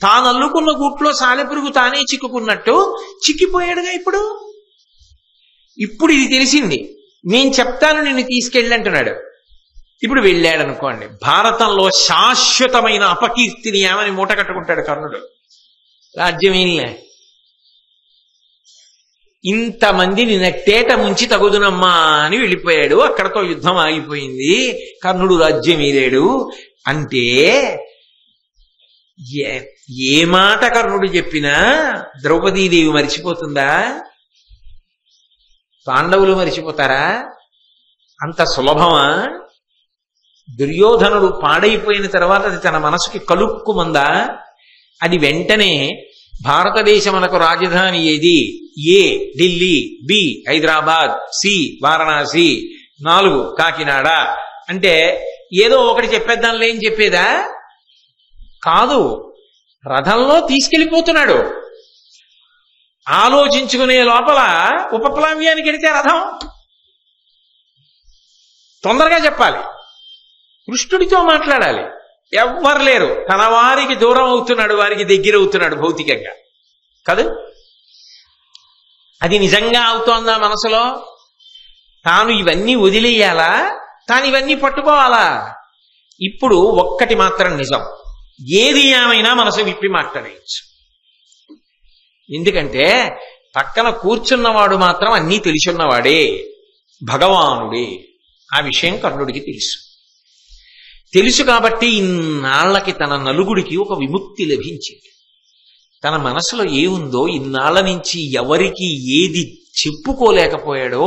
తాను అల్లుకున్న గుట్లో సాలెపురుగు తానే చిక్కుకున్నట్టు చిక్కిపోయాడుగా. ఇప్పుడు ఇది తెలిసింది, నేను చెప్తాను, నిన్ను తీసుకెళ్ళంటున్నాడు. ఇప్పుడు వెళ్ళాడనుకోండి, భారతంలో శాశ్వతమైన అపకీర్తిని ఏమని మూట కట్టుకుంటాడు కర్ణుడు? రాజ్యమేనిలే, ఇంతమందిని నట్టేట ముంచి తగుదునమ్మా అని వెళ్ళిపోయాడు. అక్కడతో యుద్ధం ఆగిపోయింది, కర్ణుడు రాజ్యం ఏలాడు. అంటే ఏ మాట కర్ణుడు చెప్పినా ద్రౌపదీదేవి మరిచిపోతుందా? పాండవులు మరిచిపోతారా? అంత సులభమా? దుర్యోధనుడు పాడైపోయిన తర్వాత అది తన మనసుకి కలుక్కుమందా? అది వెంటనే భారతదేశమునకు రాజధాని ఏది? ఏ ఢిల్లీ, బి హైదరాబాద్, సి వారణాసి, 4 కాకినాడ అంటే ఏదో ఒకటి చెప్పేద్దాంలే అని చెప్పేదా? కాదు, రథంలో తీసుకెళ్ళిపోతున్నాడు. ఆలోచించుకునే లోపల ఉపప్లవ్యానికి వెళితే రథం తొందరగా చెప్పాలి, కృష్ణుడితో మాట్లాడాలి. ఎవ్వరు లేరు, తన వారికి దూరం అవుతున్నాడు, వారికి దగ్గర అవుతున్నాడు భౌతికంగా కాదు. అది నిజంగా అవుతోందా మనసులో? తాను ఇవన్నీ వదిలేయాలా? తాను ఇవన్నీ పట్టుకోవాలా? ఇప్పుడు ఒక్కటి మాత్రం నిజం, ఏది ఏమైనా మనసు విప్పి మాట్లాడేయచ్చు. ఎందుకంటే పక్కన కూర్చున్నవాడు మాత్రం అన్నీ తెలిసున్నవాడే, భగవానుడే. ఆ విషయం కర్ణుడికి తెలుసు కాబట్టి ఇన్నాళ్లకి తన నలుగుడికి ఒక విముక్తి లభించింది. తన మనసులో ఏముందో ఇన్నాళ్ల నుంచి ఎవరికి ఏది చెప్పుకోలేకపోయాడో,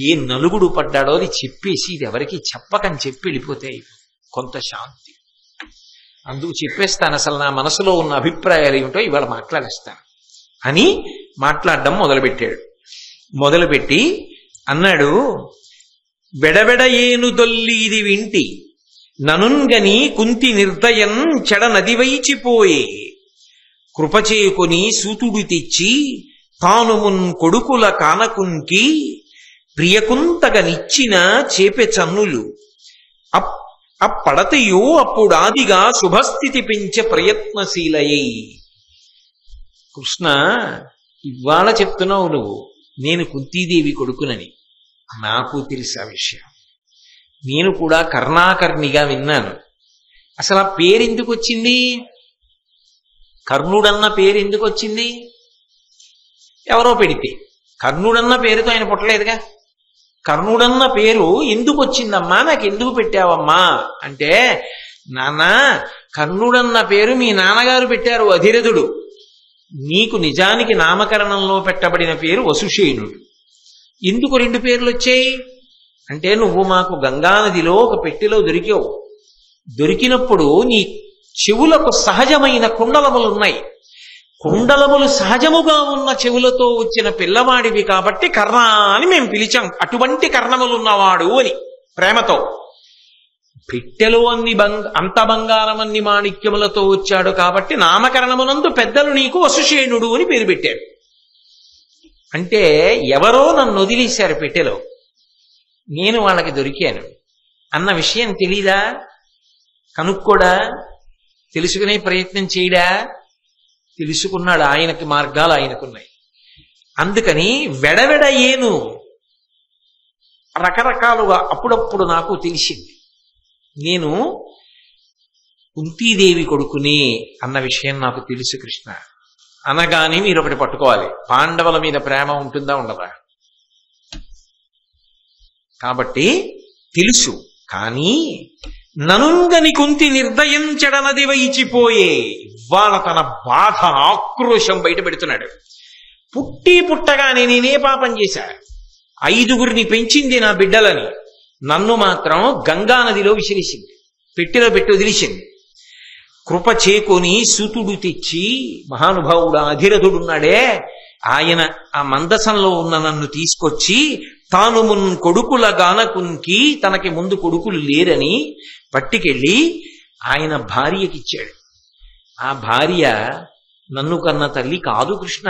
ఏ నలుగుడు పడ్డాడో అది చెప్పేసి ఇది ఎవరికి చెప్పకని చెప్పి వెళ్ళిపోతే కొంత శాంతి. అందుకు చెప్పేస్తాను, అసలు నా మనసులో ఉన్న అభిప్రాయాలు ఏమిటో ఇవాళ మాట్లాడేస్తాను అని మాట్లాడడం మొదలుపెట్టాడు. మొదలుపెట్టి అన్నాడు, వెడవెడ ఏను దొల్లీది వింటి ననుంగని కుంతి నిర్దయం చెడ నదివైచిపోయే కృపచేకొని సూతుడు తెచ్చి తాను మున్ కొడుకుల కానకుంకి ప్రియకుంతగ నిచ్చిన చేపె చన్నులు అప్పడతయు అప్పుడాదిగా శుభస్థితి పెంచే ప్రయత్నశీలయ్యి. కృష్ణ, ఇవాళ చెప్తున్నావు నువ్వు నేను కుంతీదేవి కొడుకునని. నాకు తెలుసు ఆ విషయం. నేను కూడా కర్ణాకర్ణిగా విన్నాను. అసలు ఆ పేరెందుకు వచ్చింది? కర్ణుడన్న పేరు ఎందుకు వచ్చింది? ఎవరో పెడితే. కర్ణుడన్న పేరుతో ఆయన పుట్టలేదుగా. కర్ణుడన్న పేరు ఎందుకు వచ్చిందమ్మా, నాకు ఎందుకు పెట్టావమ్మా అంటే, నాన్న కర్ణుడన్న పేరు మీ నాన్నగారు పెట్టారు అధిరథుడు. నీకు నిజానికి నామకరణంలో పెట్టబడిన పేరు వసుషేనుడు. ఎందుకు 2 పేర్లు వచ్చాయి అంటే, నువ్వు మాకు గంగానదిలో ఒక పెట్టెలో దొరికావు. దొరికినప్పుడు నీ చెవులకు సహజమైన కుండలములున్నాయి. కుండలములు సహజముగా ఉన్న చెవులతో వచ్చిన పిల్లవాడివి కాబట్టి కర్ణ అని మేము పిలిచాం. అటువంటి కర్ణములున్నవాడు అని ప్రేమతో. పెట్టెలో అంత బంగారం అన్ని మాణిక్యములతో వచ్చాడు కాబట్టి నామకరణమునందు పెద్దలు నీకు వసుషేనుడు అని పేరు పెట్టారు. అంటే ఎవరో నన్ను వదిలేశారు పెట్టెలో, నేను వాళ్ళకి దొరికాను అన్న విషయం తెలీదా? కనుక్కోడా? తెలుసుకునే ప్రయత్నం చేయడా? తెలుసుకున్నాడు. ఆయనకి మార్గాలు ఆయనకున్నాయి. అందుకని వెడవెడ ఏను రకరకాలుగా అప్పుడప్పుడు నాకు తెలిసింది నేను కుంతీదేవి కొడుకుని అన్న విషయం నాకు తెలుసు కృష్ణ. అనగానే మీరు ఒకటి పట్టుకోవాలి, పాండవుల మీద ప్రేమ ఉంటుందా ఉండదా? కాబట్టి తెలుసు. కానీ ననుంగని కుంతి నిర్దయించడనది వైచిపోయే. ఇవాళ తన బాధ ఆక్రోశం బయట పెడుతున్నాడు. పుట్టగానే నేనే పాపం చేశా, 5గురిని పెంచింది నా బిడ్డలని, నన్ను మాత్రం గంగానదిలో విసిరేసింది, పెట్టెలో పెట్టి వదిలేసింది. కృప చేకొని సూతుడు తెచ్చి, మహానుభావుడు అధిరథుడున్నాడే ఆయన ఆ మందసంలో ఉన్న నన్ను తీసుకొచ్చి తాను మున్ కొడుకుల గానకునికి, తనకి ముందు కొడుకులు లేరని పట్టుకెళ్ళి ఆయన భార్యకిచ్చాడు. ఆ భార్య నన్ను కన్న తల్లి కాదు కృష్ణ.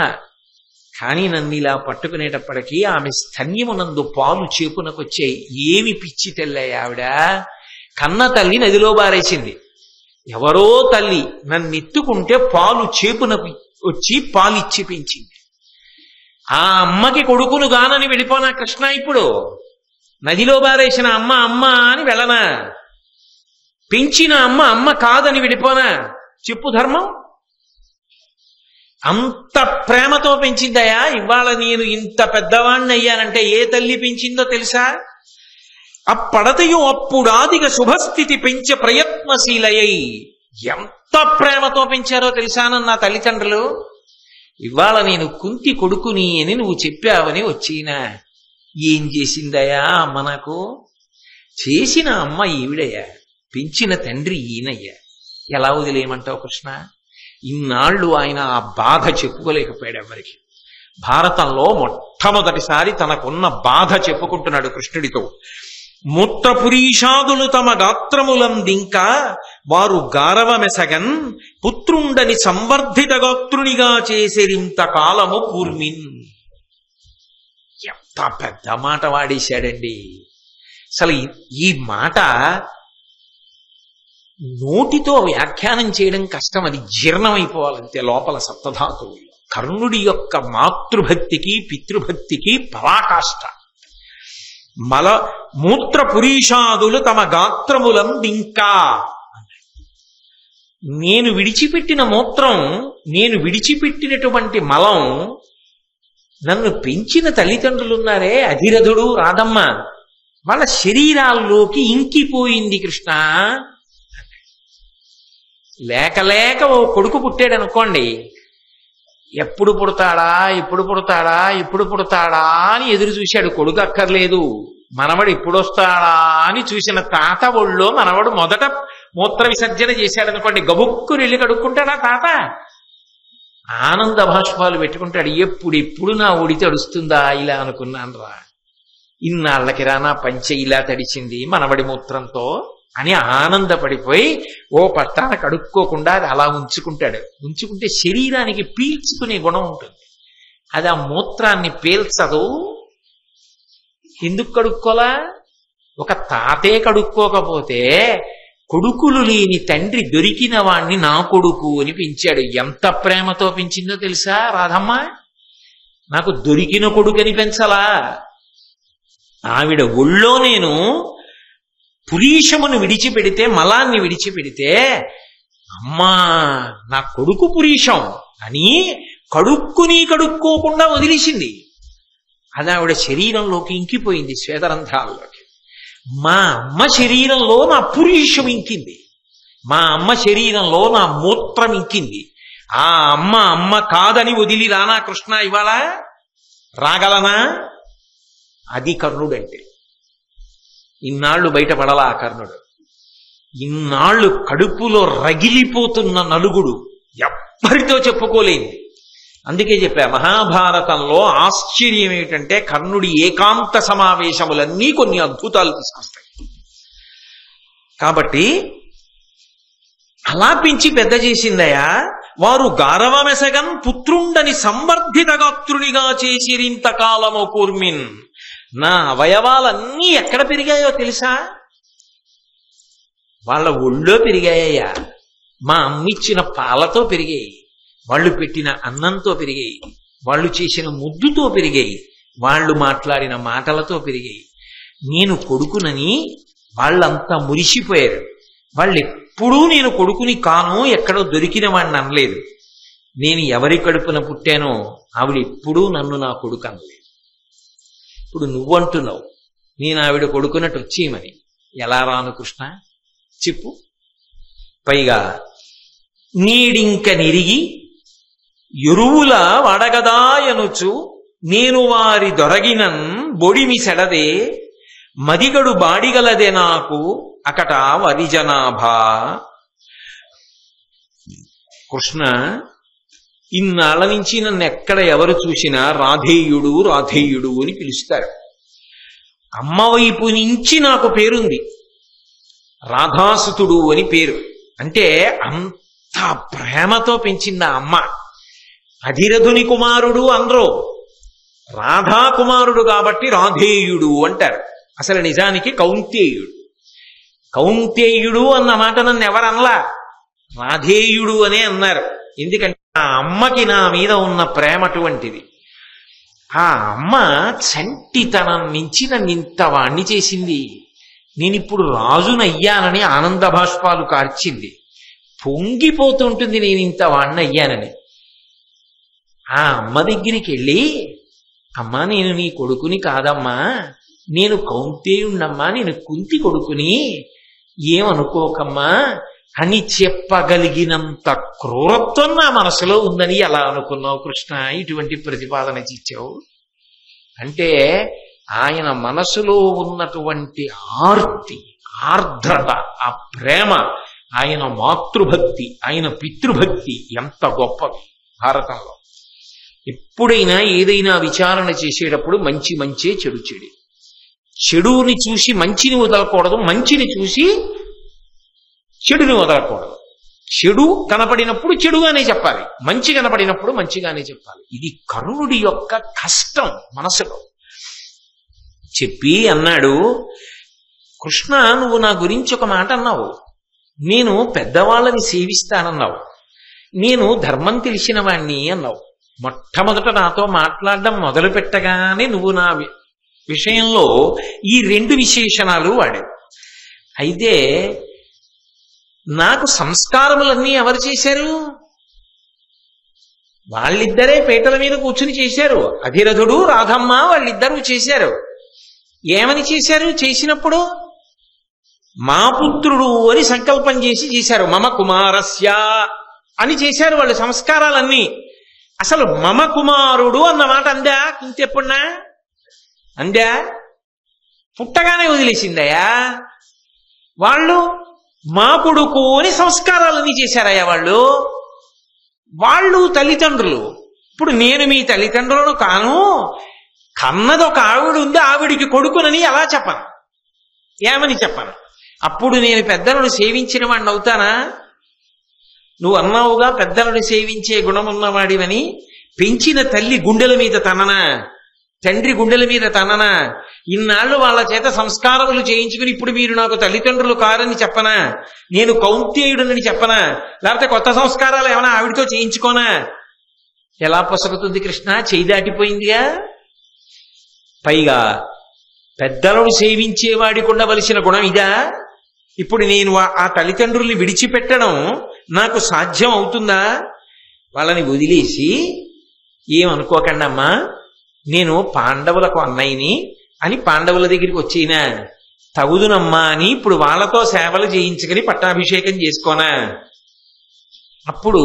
కానీ నన్ను ఇలా పట్టుకునేటప్పటికీ ఆమె స్తన్యమునందు పాలు చేపునకొచ్చాయి. ఏమి పిచ్చి తెల్లయ్య ఆవిడ! కన్న తల్లి నదిలో బారేసింది. ఎవరో తల్లి నన్ను ఎత్తుకుంటే పాలు చేపునకు వచ్చి పాలిచ్చి పెంచింది. ఆ అమ్మకి కొడుకును గానని వెళ్ళిపోనా కృష్ణ? ఇప్పుడు నదిలో బారేసిన అమ్మ అమ్మ అని వెళ్ళనా? పెంచిన అమ్మ అమ్మ కాదని వెళ్ళిపోనా? చెప్పు ధర్మం. అంత ప్రేమతో పెంచిందయా. ఇవాళ నేను ఇంత పెద్దవాణ్ణి అయ్యానంటే ఏ తల్లి పెంచిందో తెలుసా? అప్పడతయు అప్పుడాదిగా శుభస్థితి పెంచే ప్రయత్నశీలయ్యి. ఎంత ప్రేమతో పెంచారో తెలుసానన్న తల్లిదండ్రులు. ఇవాళ నేను కుంతి కొడుకుని అని నువ్వు చెప్పావని వచ్చినా ఏం చేసిందయా అమ్మ? నాకు చేసిన అమ్మ ఈవిడయ్యా, పెంచిన తండ్రి ఈయనయ్యా. ఎలా వదిలేయమంటావు కృష్ణ? ఇన్నాళ్ళు ఆయన ఆ బాధ చెప్పుకోలేకపోయాడు ఎవరికి. భారతంలో మొట్టమొదటిసారి తనకున్న బాధ చెప్పుకుంటున్నాడు కృష్ణుడితో. మూత్రపురీషాదులు తమ గాత్రములందింకా వారు గారవమెసగన్ పుత్రుండని సంవర్ధిత గాత్రునిగా చేసేరింత కాలము కూర్మిన్. ఎంత పెద్ద మాట వాడేశాడండి. అసలు ఈ మాట నోటితో వ్యాఖ్యానం చేయడం కష్టం, అది జీర్ణమైపోవాలంతే లోపల సప్తధాతువులు. కర్ణుడి యొక్క మాతృభక్తికి పితృభక్తికి పరాకాష్ట. మూత్ర పురీషాదులు తమ గాత్రములందింకా. నేను విడిచిపెట్టిన మూత్రం, నేను విడిచిపెట్టినటువంటి మలం, నన్ను పెంచిన తల్లిదండ్రులున్నారే అధిరథుడు రాధమ్మ, వాళ్ళ శరీరాల్లోకి ఇంకిపోయింది కృష్ణ. లేక లేక ఓ కొడుకు పుట్టాడు అనుకోండి, ఎప్పుడు పుడతాడా ఎప్పుడు పుడతాడా ఎప్పుడు పుడతాడా అని ఎదురు చూశాడు. కొడుకు అక్కర్లేదు, మనవడు ఎప్పుడు వస్తాడా అని చూసిన తాత ఒళ్ళో మనవడు మొదట మూత్ర విసర్జన చేశాడనుకోండి, గబుక్కు వెళ్ళి కడుక్కుంటాడా తాత? ఆనంద భాష్పాలు పెట్టుకుంటాడు. ఎప్పుడు నా ఒడి తడుస్తుందా ఇలా అనుకున్నాను రా, ఇన్నాళ్ళకి రా నా పంచె ఇలా తడిచింది మనవడి మూత్రంతో అని ఆనందపడిపోయి ఓ పట్టాన కడుక్కోకుండా అది అలా ఉంచుకుంటాడు. ఉంచుకుంటే శరీరానికి పీల్చుకునే గుణం ఉంటుంది, అది ఆ మూత్రాన్ని పీల్చదు. ఎందుకు కడుక్కోలా? ఒక తాతే కడుక్కోకపోతే కొడుకులు లేని తండ్రి దొరికిన వాణ్ణి నా కొడుకు అని పెంచాడు. ఎంత ప్రేమతో పెంచిందో తెలుసా రాధమ్మ? నాకు దొరికిన కొడుకని పెంచలా. ఆవిడ ఒళ్ళో నేను పురీషమును విడిచిపెడితే, మలాన్ని విడిచిపెడితే, అమ్మా నా కొడుకు పురీషం అని కడుక్కోకుండా వదిలేసింది. అది ఆవిడ శరీరంలోకి ఇంకిపోయింది, శ్వేతరంధ్రాల్లోకి. మా అమ్మ శరీరంలో నా పురీషం ఇంకింది, మా అమ్మ శరీరంలో నా మూత్రం ఇంకింది. ఆ అమ్మ కాదని వదిలి రానా కృష్ణ ఇవాళ? రాగలనా? అది కర్ణుడంటే. ఇన్నాళ్ళు బయటపడలా ఆ కర్ణుడు. ఇన్నాళ్ళు కడుపులో రగిలిపోతున్న నలుగుడు ఎవ్వరితో చెప్పుకోలేంది. అందుకే చెప్పా, మహాభారతంలో ఆశ్చర్యం ఏమిటంటే కర్ణుడి ఏకాంత సమావేశములన్నీ కొన్ని అద్భుతాలు తీసుకొస్తాయి. కాబట్టి అలా పెంచి పెద్ద చేసిందయా. వారు గారవమెసగన్ పుత్రుండని సంవర్ధిత గాత్రునిగా చేసిరింతకాలము కూర్మిన్. నా అవయవాలన్నీ ఎక్కడ పెరిగాయో తెలుసా? వాళ్ళ ఒళ్ళో పెరిగాయ్యా. మా అమ్మిచ్చిన పాలతో పెరిగాయి, వాళ్ళు పెట్టిన అన్నంతో పెరిగాయి, వాళ్ళు చేసిన ముద్దుతో పెరిగాయి, వాళ్ళు మాట్లాడిన మాటలతో పెరిగాయి. నేను కొడుకునని వాళ్ళంతా మురిసిపోయారు. వాళ్ళెప్పుడూ నేను కొడుకుని కాను, ఎక్కడో దొరికిన వాడిని అనలేదు. నేను ఎవరి కడుపున పుట్టానో ఆవిడ ఎప్పుడూ నన్ను నా కొడుకు అనలేదు. ఇప్పుడు నువ్వంటున్నావు నేను ఆవిడ కొడుకున్నట్టు వచ్చేయమని. ఎలా రాను కృష్ణ చెప్పు? పైగా నీడింక నిరిగి ఎరువుల వడగదాయనుచు నేను వారి దొరగినన్ బొడిమి సెడదే మదిగడు బాడిగలదే నాకు అకట వరిజనాభా. కృష్ణ, ఇన్నాళ్ళ నుంచి నన్ను ఎక్కడ ఎవరు చూసినా రాధేయుడు రాధేయుడు అని పిలుస్తారు. అమ్మ వైపు నుంచి నాకు పేరుంది, రాధాసుతుడు అని పేరు. అంటే అంత ప్రేమతో పెంచింది ఆ అమ్మ. అధిరథుని కుమారుడు అందరూ, రాధా కుమారుడు కాబట్టి రాధేయుడు అంటారు. అసలు నిజానికి కౌంతేయుడు. కౌంతేయుడు అన్న మాట నన్ను ఎవరనలా, రాధేయుడు అనే అన్నారు. ఎందుకంటే ఆ అమ్మకి నా మీద ఉన్న ప్రేమ అటువంటిది. ఆ అమ్మ చంటితనం నుంచి నన్ను ఇంత వాణ్ణి చేసింది. నేనిప్పుడు రాజునయ్యానని ఆనంద బాష్పాలు కార్చింది. పొంగిపోతుంటుంది నేను ఇంత వాణ్ణి అయ్యానని. ఆ అమ్మ దగ్గరికి వెళ్ళి, అమ్మా నేను నీ కొడుకుని కాదమ్మా, నేను కౌంతేయుణ్ణమ్మా, నేను కుంతి కొడుకుని, ఏమనుకోకమ్మా అని చెప్పగలిగినంత క్రూరత్వం నా మనసులో ఉందని ఎలా అనుకున్నావు కృష్ణ? ఇటువంటి ప్రతిపాదన ఇచ్చావు అంటే ఆయన మనసులో ఉన్నటువంటి ఆర్తి, ఆర్ద్రత, ఆ ప్రేమ, ఆయన మాతృభక్తి, ఆయన పితృభక్తి ఎంత గొప్పది భారతంలో. ఎప్పుడైనా ఏదైనా విచారణ చేసేటప్పుడు మంచి మంచే, చెడు చెడే. చెడుని చూసి మంచిని వదలకూడదు, మంచిని చూసి చెడుని వదలకూడదు. చెడు కనపడినప్పుడు చెడుగానే చెప్పాలి, మంచి కనపడినప్పుడు మంచిగానే చెప్పాలి. ఇది కర్ణుడి యొక్క కష్టం మనసులో. చెప్పి అన్నాడు, కృష్ణ నువ్వు నా గురించి ఒక మాట అన్నావు, నేను పెద్దవాళ్ళని సేవిస్తానన్నావు, నేను ధర్మం తెలిసిన వాణ్ణి అన్నావు. మొట్టమొదట నాతో మాట్లాడడం మొదలు పెట్టగానే నువ్వు నా విషయంలో ఈ రెండు విశేషణాలు వాడావు. అయితే నాకు సంస్కారములన్నీ ఎవరు చేశారు? వాళ్ళిద్దరే పీటల మీద కూర్చుని చేశారు. అధిరథుడు రాధమ్మ వాళ్ళిద్దరూ చేశారు. ఏమని చేశారు? చేసినప్పుడు మా పుత్రుడు అని సంకల్పం చేసి చేశారు. మమ కుమారస్య అని చేశారు వాళ్ళు సంస్కారాలన్నీ. అసలు మమ కుమారుడు అన్న మాట అందా ఇంకెప్పుడున్నా? అందా? పుట్టగానే వదిలేసిందయా. వాళ్ళు మా కొడుకు అని సంస్కారాలన్నీ చేశారయ్యా వాళ్ళు. వాళ్ళు తల్లిదండ్రులు. ఇప్పుడు నేను మీ తల్లిదండ్రులను కాను, కన్నది ఒక ఆవిడ ఉంది, ఆవిడికి కొడుకునని ఎలా చెప్పను? ఏమని చెప్పను? అప్పుడు నేను పెద్దలను సేవించిన వాడిని అవుతానా? నువ్వు అన్నావుగా పెద్దలను సేవించే గుణం ఉన్నవాడివని. పెంచిన తల్లి గుండెల మీద తననా? తండ్రి గుండెల మీద తననా? ఇన్నాళ్ళు వాళ్ళ చేత సంస్కారములు చేయించుకుని ఇప్పుడు మీరు నాకు తల్లిదండ్రులు కారని చెప్పనా? నేను కౌంతేయుడనని చెప్పనా? లేకపోతే కొత్త సంస్కారాలు ఏమైనా ఆవిడతో చేయించుకోనా? ఎలా పొసగుతుంది కృష్ణ? చేయి దాటిపోయిందిగా. పైగా పెద్దలను సేవించేవాడికి ఉండవలసిన గుణం ఇదా? ఇప్పుడు నేను ఆ తల్లిదండ్రుల్ని విడిచిపెట్టడం నాకు సాధ్యం అవుతుందా? వాళ్ళని వదిలేసి ఏమనుకోకండి అమ్మా, నేను పాండవులకు అన్నయ్యని అని పాండవుల దగ్గరికి వచ్చినా తగుదునమ్మా అని ఇప్పుడు వాళ్ళతో సేవలు చేయించుకుని పట్టాభిషేకం చేసుకోనా? అప్పుడు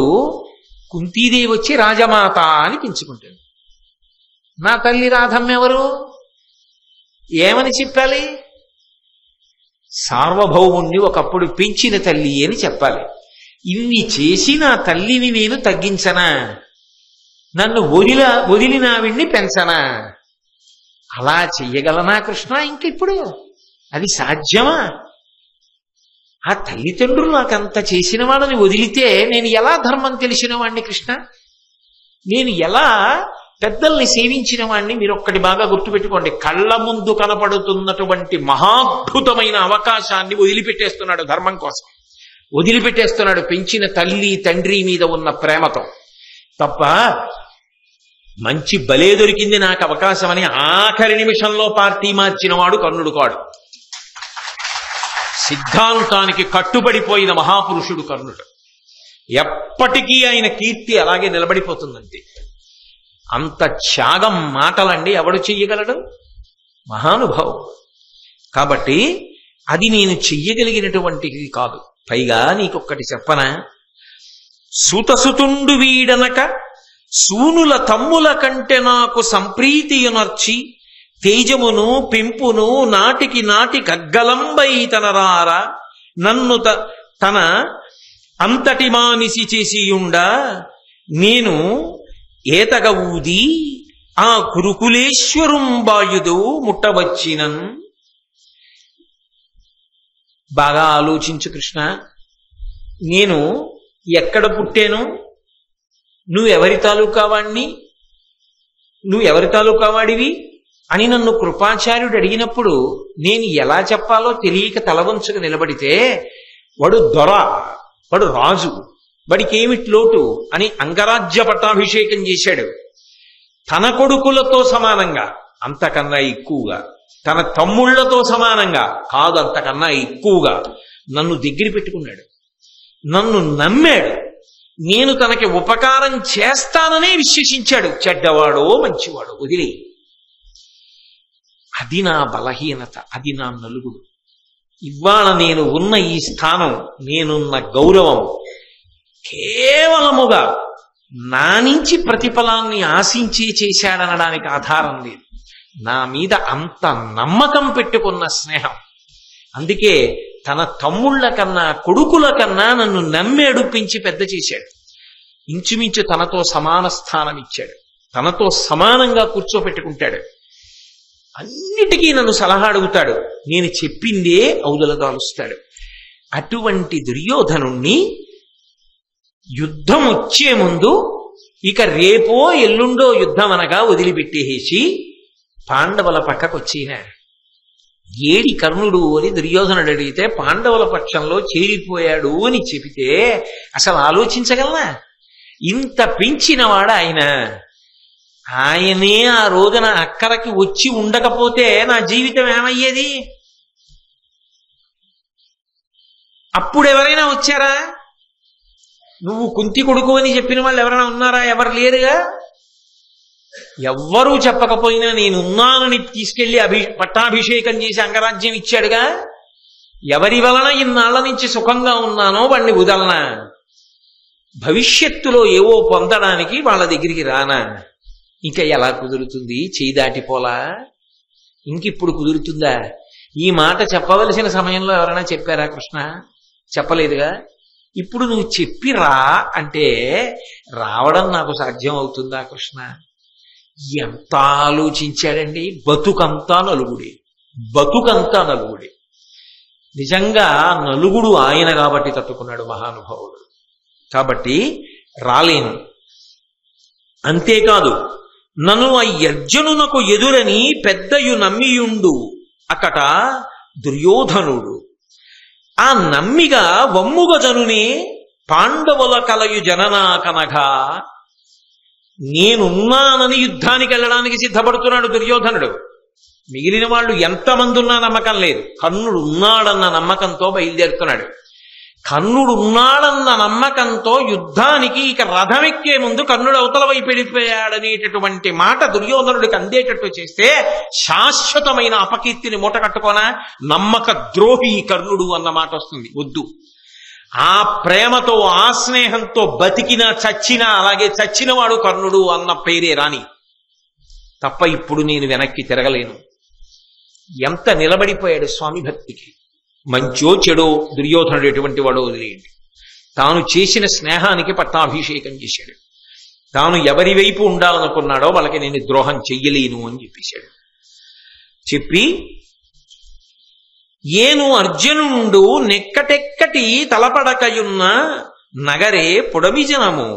కుంతీదేవి వచ్చి రాజమాత అని పెంచుకుంటుంది. నా తల్లి రాధమ్మ ఎవరు? ఏమని చెప్పాలి? సార్వభౌముణ్ణి ఒకప్పుడు పెంచిన తల్లి అని చెప్పాలి. ఇన్ని చేసి నా తల్లిని నేను తగ్గించనా? నన్ను వదిలినావిడ్ని పెంచనా? అలా చెయ్యగలనా కృష్ణ? ఇంక ఇప్పుడు అది సాధ్యమా? ఆ తల్లిదండ్రులు నాకంత చేసిన వాళ్ళని వదిలితే నేను ఎలా ధర్మం తెలిసిన వాణ్ణి కృష్ణ? నేను ఎలా పెద్దల్ని సేవించిన వాణ్ణి? మీరు ఒక్కటి బాగా గుర్తుపెట్టుకోండి. కళ్ళ ముందు కనపడుతున్నటువంటి మహాద్భుతమైన అవకాశాన్ని వదిలిపెట్టేస్తున్నాడు ధర్మం కోసం. వదిలిపెట్టేస్తున్నాడు పెంచిన తల్లి తండ్రి మీద ఉన్న ప్రేమతో. తప్ప మంచి బలే దొరికింది నాకు అవకాశం అని ఆఖరి నిమిషంలో పార్టీ మార్చినవాడు కర్ణుడు కాడు. సిద్ధాంతానికి కట్టుబడిపోయిన మహాపురుషుడు కర్ణుడు. ఎప్పటికీ ఆయన కీర్తి అలాగే నిలబడిపోతుందంతే. అంత త్యాగం మాటలండి ఎవడు చెయ్యగలడు? మహానుభావుడు. కాబట్టి అది నేను చెయ్యగలిగినటువంటిది కాదు. పైగా నీకొక్కటి చెప్పనా? సుతసుతుండు వీడనక సూనుల తమ్ముల కంటే నాకు సంప్రీతియునర్చి తేజమును పెంపును నాటికి నాటి గగ్గలంబై తనరార నన్ను తన అంతటి మానిసి చేసియుండా నేను ఏతగ ఊది ఆ కురుకులేశ్వరుం బాయుదు ముట్టవచ్చినన్. బాగా ఆలోచించు కృష్ణ. నేను ఎక్కడ పుట్టాను? నువ్వెవరి తాలూకా వాణ్ణి? నువ్వెవరి తాలూకా వాడివి అని నన్ను కృపాచార్యుడు అడిగినప్పుడు నేను ఎలా చెప్పాలో తెలియక తలవంచుకు నిలబడితే వాడు దొర, వాడు రాజు, వాడికి ఏమిటి లోటు అని అంగరాజ్య పట్టాభిషేకం చేశాడు. తన కొడుకులతో సమానంగా, అంతకన్నా ఎక్కువగా, తన తమ్ముళ్లతో సమానంగా కాదు, అంతకన్నా ఎక్కువగా నన్ను దగ్గర పెట్టుకున్నాడు. నన్ను నమ్మాడు. నేను తనకి ఉపకారం చేస్తాననే విశ్వసించాడు. చెడ్డవాడో మంచివాడో వదిలే. అది నా బలహీనత, అది నా నలుగుడు. ఇవాళ నేను ఉన్న ఈ స్థానం, నేనున్న గౌరవం కేవలముగా నా నుంచి ప్రతిఫలాన్ని ఆశించి చేశాడనడానికి ఆధారం లేదు. నా మీద అంత నమ్మకం పెట్టుకున్న స్నేహం. అందుకే తన తమ్ముళ్ల కన్నా కొడుకుల కన్నా నన్ను నమ్మేడు, పెంచి పెద్ద చేశాడు. ఇంచుమించు తనతో సమాన స్థానం ఇచ్చాడు. తనతో సమానంగా కూర్చోపెట్టుకుంటాడు. అన్నిటికీ నన్ను సలహా అడుగుతాడు. నేను చెప్పిందే ఔదలదాలుస్తాడు. అటువంటి దుర్యోధనుణ్ణి యుద్ధం వచ్చే ముందు ఇక రేపో ఎల్లుండో యుద్ధం అనగా వదిలిపెట్టేసి పాండవుల పక్కకు వచ్చిన ఏడి కర్ణుడు అని దుర్యోధనుడు అడిగితే పాండవుల పక్షంలో చేరిపోయాడు అని చెబితే అసలు ఆలోచించగలనా? ఇంత పెంచినవాడు ఆయన. ఆయనే ఆ రోజున అక్కడికి వచ్చి ఉండకపోతే నా జీవితం ఏమయ్యేది? అప్పుడు ఎవరైనా వచ్చారా? నువ్వు కుంతి కొడుకు అని చెప్పిన వాళ్ళు ఎవరైనా ఉన్నారా? ఎవరు లేరుగా. ఎవ్వరూ చెప్పకపోయినా నేనున్నానని తీసుకెళ్లి పట్టాభిషేకం చేసి అంగరాజ్యం ఇచ్చాడుగా. ఎవరి వలన ఇన్నాళ్ల నుంచి సుఖంగా ఉన్నానో వాణ్ణి వదలనా? భవిష్యత్తులో ఏవో పొందడానికి వాళ్ళ దగ్గరికి రానా? ఇంకా ఎలా కుదురుతుంది? చేయి దాటిపోలా. ఇంకిప్పుడు కుదురుతుందా? ఈ మాట చెప్పవలసిన సమయంలో ఎవరైనా చెప్పారా కృష్ణ? చెప్పలేదుగా. ఇప్పుడు నువ్వు చెప్పి రా అంటే రావడం నాకు సాధ్యం అవుతుందా కృష్ణ? ఎంత ఆలోచించాడండి. బతుకంతా నలుగుడే, బతుకంతా నలుగుడే. నిజంగా నలుగుడు ఆయన కాబట్టి తట్టుకున్నాడు మహానుభావుడు. కాబట్టి రాలేను. అంతేకాదు నను అర్జునునకు ఎదురని పెద్దయు నమ్మియుండు అకట దుర్యోధనుడు. ఆ నమ్మిగా వమ్ముగ జనునే పాండవుల కలయు జననా కనగా నేనున్నానని యుద్ధానికి వెళ్ళడానికి సిద్ధపడుతున్నాడు దుర్యోధనుడు. మిగిలిన వాళ్ళు ఎంతమంది ఉన్నా నమ్మకం లేదు, కర్ణుడు ఉన్నాడన్న నమ్మకంతో బయలుదేరుతున్నాడు. కర్ణుడు ఉన్నాడన్న నమ్మకంతో యుద్ధానికి ఇక రథమెక్కే ముందు కర్ణుడు అవతల వైపు వెళ్ళిపోయాడనేటటువంటి మాట దుర్యోధనుడికి అందేటట్టు చేస్తే శాశ్వతమైన అపకీర్తిని మూట కట్టుకోనా, నమ్మక ద్రోహి కర్ణుడు అన్న మాట వస్తుంది. వద్దు. ఆ ప్రేమతో ఆ స్నేహంతో బతికినా చచ్చినా అలాగే చచ్చినవాడు కర్ణుడు అన్న పేరే రాని తప్ప ఇప్పుడు నేను వెనక్కి తిరగలేను. ఎంత నిలబడిపోయాడు స్వామి భక్తికి. మంచో చెడో దుర్యోధనుడు ఎటువంటి వాడో వదిలేయండి, తాను చేసిన స్నేహానికి పట్టాభిషేకం చేశాడు. తాను ఎవరి వైపు ఉండాలనుకున్నాడో వాళ్ళకి నేను ద్రోహం చెయ్యలేను అని చెప్పేశాడు. చెప్పి ఏను అర్జునుండు నెక్కటెక్కటి తలపడకయున్న నగరే పొడవిజనము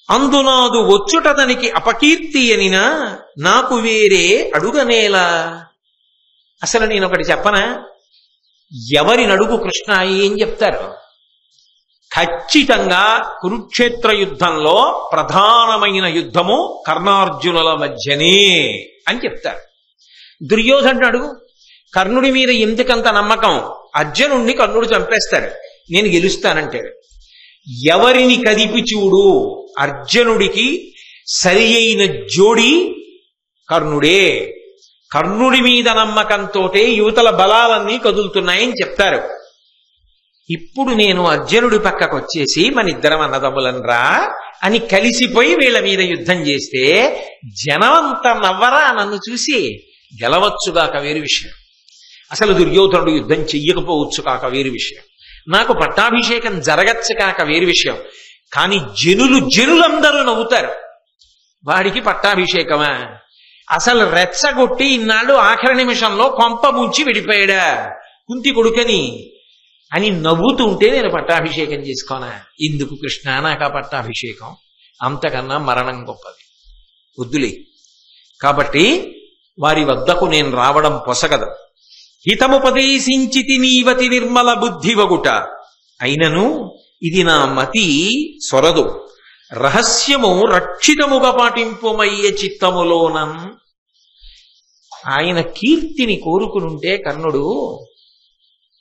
అందునాదు వచ్చుటతనికి అపకీర్తి అనినా నాకు వేరే అడుగనేలా. అసలు నేను ఒకటి చెప్పనా, ఎవరిని అడుగు కృష్ణ ఏం చెప్తారు? ఖచ్చితంగా కురుక్షేత్ర యుద్ధంలో ప్రధానమైన యుద్ధము కర్ణార్జునుల మధ్యనే అని చెప్తారు. దుర్యోధనుడు అడుగు, కర్ణుడి మీద ఎందుకంత నమ్మకం? అర్జునుడిని కర్ణుడు చంపేస్తాడు, నేను గెలుస్తానంటాడు. ఎవరిని కదిపి చూడు, అర్జునుడికి సరి అయిన జోడి కర్ణుడే. కర్ణుడి మీద నమ్మకంతో యువతల బలాలన్నీ కదులుతున్నాయని చెప్తారు. ఇప్పుడు నేను అర్జునుడి పక్కకు వచ్చేసి మన ఇద్దరం అన్నదమ్ములనరా అని కలిసిపోయి వీళ్ళ మీద యుద్ధం చేస్తే జనమంతా నవ్వరా నన్ను చూసి? గెలవచ్చుగాక వేరు విషయం, అసలు దుర్యోధనుడు యుద్ధం చెయ్యకపోవచ్చు కాక వేరు విషయం, నాకు పట్టాభిషేకం జరగచ్చు కాక వేరు విషయం. కానీ జనులందరూ నవ్వుతారు. వాడికి పట్టాభిషేకమా? అసలు రెచ్చగొట్టి ఇన్నాళ్ళు ఆఖరి నిమిషంలో కొంప ముంచి విడిపోయాడా కుంతి కొడుకని అని నవ్వుతుంటే నేను పట్టాభిషేకం చేసుకోనా? ఇందుకు కృష్ణ నాకు ఆ పట్టాభిషేకం అంతకన్నా మరణం గొప్పది, వద్దులే. కాబట్టి వారి వద్దకు నేను రావడం పొసగదు. హితముపదేశించితి నీవతి నిర్మల బుద్ధివగుట అయినను ఇది నా మతి సొరదు రహస్యము రక్షితముగా పాటింపుమయ్య చిత్తములోనం. ఆయన కీర్తిని కోరుకునుంటే కర్ణుడు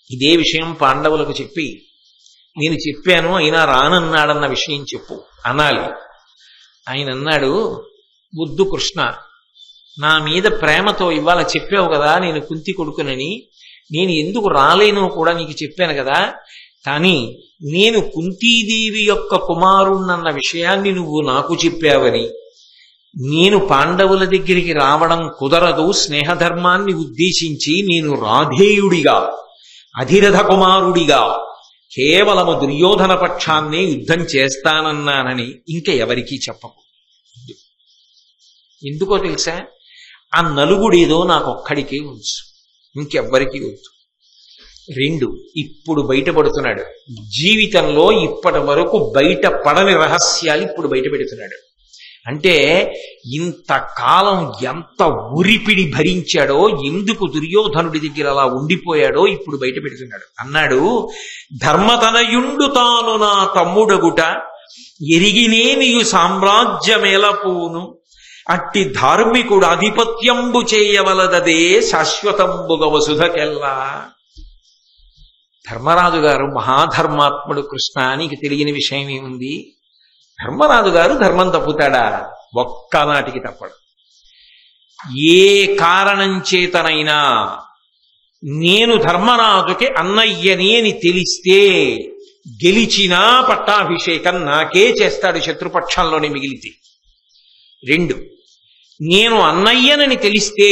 ఇదే విషయం పాండవులకు చెప్పి నేను చెప్పాను అయినా రానన్నాడన్న విషయం చెప్పు అనాలి. ఆయన అన్నాడు, వద్దు కృష్ణ, నా మీద ప్రేమతో ఇవాళ చెప్పావు కదా నేను కుంతి కొడుకునని, నేను ఎందుకు రాలేనో కూడా నీకు చెప్పాను కదా, కానీ నేను కుంతీదేవి యొక్క కుమారుణ్ణన్న విషయాన్ని నువ్వు నాకు చెప్పావని, నేను పాండవుల దగ్గరికి రావడం కుదరదు స్నేహధర్మాన్ని ఉద్దేశించి నేను రాధేయుడిగా అధిరథ కుమారుడిగా కేవలము దుర్యోధన పక్షాన్నే యుద్ధం చేస్తానన్నానని ఇంకా ఎవరికీ చెప్పకు. ఎందుకో తెలుసా? ఆ నలుగుడేదో నాకొక్కడికే ఉంచు, ఇంకెవ్వరికీ వద్దు. 2, ఇప్పుడు బయటపడుతున్నాడు. జీవితంలో ఇప్పటి వరకు బయటపడని రహస్యాలు ఇప్పుడు బయట పెడుతున్నాడు. అంటే ఇంతకాలం ఎంత ఉరిపిడి భరించాడో, ఎందుకు దుర్యోధనుడి దగ్గర అలా ఉండిపోయాడో ఇప్పుడు బయట పెడుతున్నాడు. అన్నాడు, ధర్మతనయుండు తాను నా తమ్ముడగుట ఎరిగినేనియు సామ్రాజ్యమేలపూను అట్టి ధార్మికుడు ఆధిపత్యంబు చేయవలదదే శాశ్వతంబుగ వసుధకెల్లా. ధర్మరాజు గారు మహాధర్మాత్ముడు కృష్ణ, నీకు తెలియని విషయం ఏముంది? ధర్మరాజు గారు ధర్మం తప్పుతాడా? ఒక్కనాటికి తప్పడు. ఏ కారణం చేతనైనా నేను ధర్మరాజుకి అన్నయ్యని అని తెలిస్తే గెలిచినా పట్టాభిషేకం నాకే చేస్తాడు శత్రుపక్షంలోనే మిగిలితే. 2, నేను అన్నయ్యనని తెలిస్తే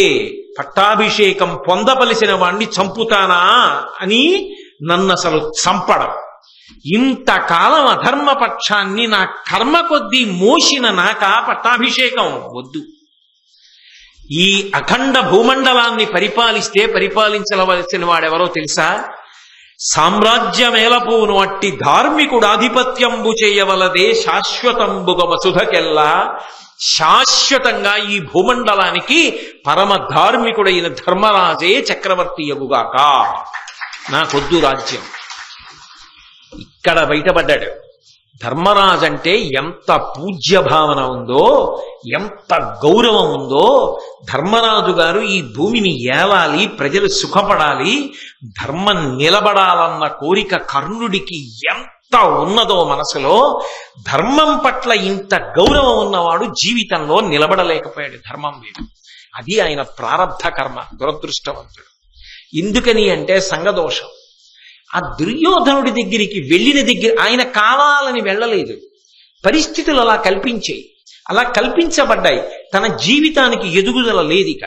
పట్టాభిషేకం పొందవలసిన వాణ్ణి చంపుతానా అని నన్ను అసలు చంపడం. ఇంతకాలం అధర్మపక్షాన్ని నా కర్మ కొద్దీ మోసిన నాక పట్టాభిషేకం వద్దు. ఈ అఖండ భూమండలాన్ని పరిపాలించవలసిన వాడెవరో తెలుసా? సామ్రాజ్యమేలపోను అట్టి ధార్మికుడు ఆధిపత్యంబు చేయవలదే శాశ్వతంబుగ వసుధకెల్లా. శాశ్వతంగా ఈ భూమండలానికి పరమ ధార్మికుడైన ధర్మరాజే చక్రవర్తి యగుగాక, నాకొద్దు రాజ్యం. ఇక్కడ బయటపడ్డాడు. ధర్మరాజు అంటే ఎంత పూజ్య భావన ఉందో, ఎంత గౌరవం ఉందో. ధర్మరాజు గారు ఈ భూమిని ఏలాలి, ప్రజలు సుఖపడాలి, ధర్మం నిలబడాలన్న కోరిక కర్ణుడికి ఎంత ఉన్నదో మనసులో. ధర్మం పట్ల ఇంత గౌరవం ఉన్నవాడు జీవితంలో నిలబడలేకపోయాడు. ధర్మం వేరు, అది ఆయన ప్రారబ్ధ కర్మ. దురదృష్టవంతుడు. ఎందుకని అంటే సంగదోషం. ఆ దుర్యోధనుడి దగ్గరికి వెళ్ళిన దగ్గర ఆయన కావాలని వెళ్ళలేదు, పరిస్థితులు అలా కల్పించాయి, అలా కల్పించబడ్డాయి. తన జీవితానికి ఎదుగుదల లేదిక.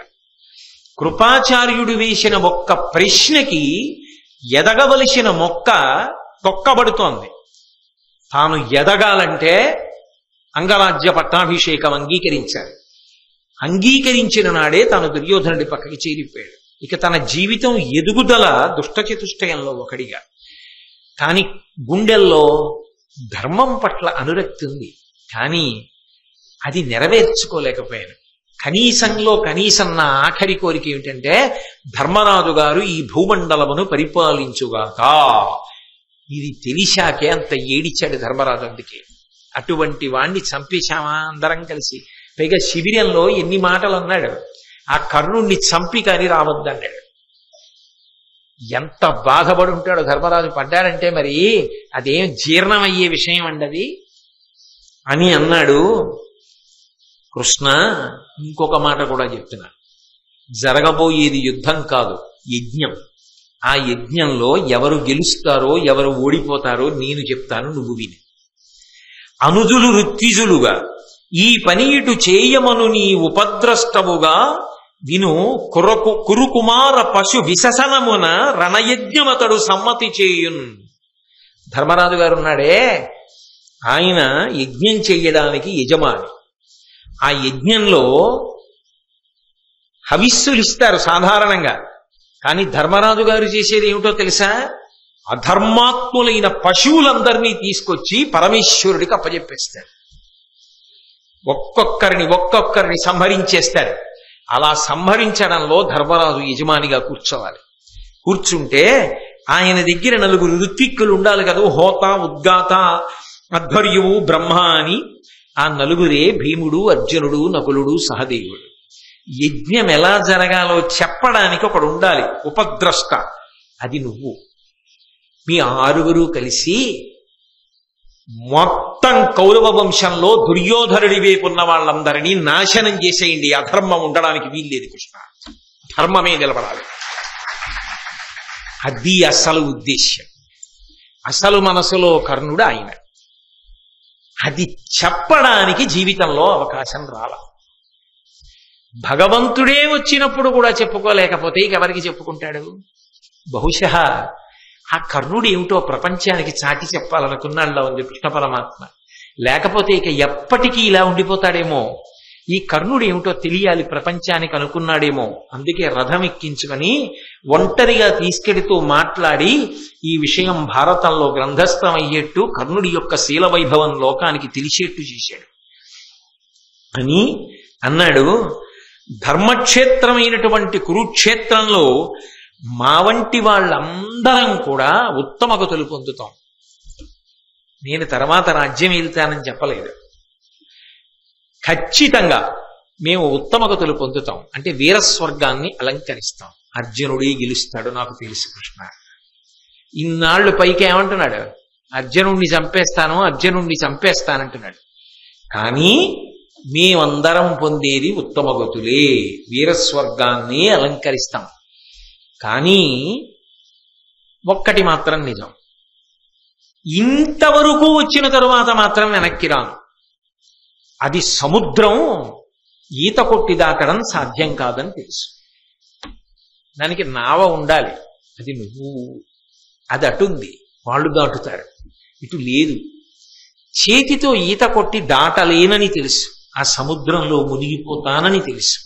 కృపాచార్యుడు వేసిన ఒక్క ప్రశ్నకి ఎదగవలసిన మొక్క తొక్కబడుతోంది. తాను ఎదగాలంటే అంగరాజ్య పట్టాభిషేకం అంగీకరించాలి. అంగీకరించిన నాడే తాను దుర్యోధనుడి పక్కకి చేరిపోయాడు. ఇక తన జీవితం ఎదుగుదల దుష్టచతుష్టయంలో ఒకడిగా. కానీ గుండెల్లో ధర్మం పట్ల అనురక్తి ఉంది, కానీ అది నెరవేర్చుకోలేకపోయాను. కనీసంలో కనీసం నా ఆఖరి కోరిక ఏమిటంటే ధర్మరాజు గారు ఈ భూమండలమును పరిపాలించుగాక. ఇది తెలిసాకే అంత ఏడిచాడు ధర్మరాజు. అందుకే అటువంటి వాణ్ణి చంపేశామా అందరం కలిసి. పైగా శిబిరంలో ఎన్ని మాటలు అన్నాడు. ఆ కర్ణుణ్ణి చంపి కానీ రావద్దన్నాడు. ఎంత బాధపడి ఉంటాడో ధర్మరాజు. పడ్డాడంటే మరి అదేం జీర్ణమయ్యే విషయం అండది అని అన్నాడు. కృష్ణ ఇంకొక మాట కూడా చెప్తున్నా. జరగబోయేది యుద్ధం కాదు, యజ్ఞం. ఆ యజ్ఞంలో ఎవరు గెలుస్తారో ఎవరు ఓడిపోతారో నేను చెప్తాను, నువ్వు విని. అనుజులు ఋత్విజులుగా ఈ పని ఇటు చేయమను నీ ఉపద్రష్టవుగా విను. కురుకుమార పశు విశసనమున రణయజ్ఞమతడు సమ్మతి చేయున్. ధర్మరాజు గారు ఉన్నాడే, ఆయన యజ్ఞం చెయ్యడానికి యజమాని. ఆ యజ్ఞంలో హవిస్సులు ఇస్తారు సాధారణంగా. కానీ ధర్మరాజు గారు చేసేది ఏమిటో తెలుసా? అధర్మాత్ములైన పశువులందరినీ తీసుకొచ్చి పరమేశ్వరుడికి అప్పజెప్పేస్తాడు. ఒక్కొక్కరిని సంహరించేస్తాడు. అలా సంహరించడంలో ధర్మరాజు యజమానిగా కూర్చోవాలి. కూర్చుంటే ఆయన దగ్గర నలుగురు ఋత్విక్కులు ఉండాలి కదా. హోత, ఉద్గాత, అధ్వర్యువు, బ్రహ్మ అని. ఆ నలుగురే భీముడు, అర్జునుడు, నకులుడు, సహదేవుడు. యజ్ఞం ఎలా జరగాలో చెప్పడానికి ఒకడు ఉండాలి, ఉపద్రష్ట. అది నువ్వు. మీ ఆరుగురు కలిసి మొత్తం కౌరవ వంశంలో దుర్యోధనుడి వైపు ఉన్న వాళ్ళందరినీ నాశనం చేసేయండి. అధర్మం ఉండడానికి వీల్లేదు కృష్ణ, ధర్మమే నిలబడాలి. అది అసలు ఉద్దేశ్యం. అసలు మనసులో కర్ణుడు ఆయన. అది చెప్పడానికి జీవితంలో అవకాశం రాల. భగవంతుడే వచ్చినప్పుడు కూడా చెప్పుకోలేకపోతే ఇంకెవరికి చెప్పుకుంటాడు? బహుశా ఆ కర్ణుడు ఏమిటో ప్రపంచానికి చాటి చెప్పాలనుకున్నాడులా ఉంది కృష్ణ పరమాత్మ. లేకపోతే ఇక ఎప్పటికీ ఇలా ఉండిపోతాడేమో. ఈ కర్ణుడు ఏమిటో తెలియాలి ప్రపంచానికి అనుకున్నాడేమో. అందుకే రథం ఎక్కించుకొని ఒంటరిగా తీసుకెడుతూ మాట్లాడి ఈ విషయం భారతంలో గ్రంథస్థం అయ్యేట్టు, కర్ణుడి యొక్క శీల వైభవం లోకానికి తెలిసేట్టు చేశాడు అని అన్నాడు. ధర్మక్షేత్రమైనటువంటి కురుక్షేత్రంలో మా వంటి వాళ్ళందరం కూడా ఉత్తమ గతులు పొందుతాం. నేను తర్వాత రాజ్యం వెళ్తానని చెప్పలేదు. ఖచ్చితంగా మేము ఉత్తమ గతులు పొందుతాం. అంటే వీరస్వర్గాన్ని అలంకరిస్తాం. అర్జునుడే గెలుస్తాడు నాకు తెలుసు కృష్ణ. ఇన్నాళ్ళు పైకి ఏమంటున్నాడు? అర్జునుడిని చంపేస్తానంటున్నాడు. కానీ మేమందరం పొందేది ఉత్తమ గతులే, వీరస్వర్గాన్ని అలంకరిస్తాం. కానీ ఒక్కటి మాత్రం నిజం, ఇంతవరకు వచ్చిన తరువాత మాత్రం వెనక్కి రాను. అది సముద్రం, ఈత కొట్టి దాటడం సాధ్యం కాదని తెలుసు. దానికి నావ ఉండాలి. అది నువ్వు, అది అటుంది, వాళ్ళు దాటుతారు, ఇటు లేదు. చేతితో ఈత కొట్టి దాటలేనని తెలుసు. ఆ సముద్రంలో మునిగిపోతానని తెలుసు.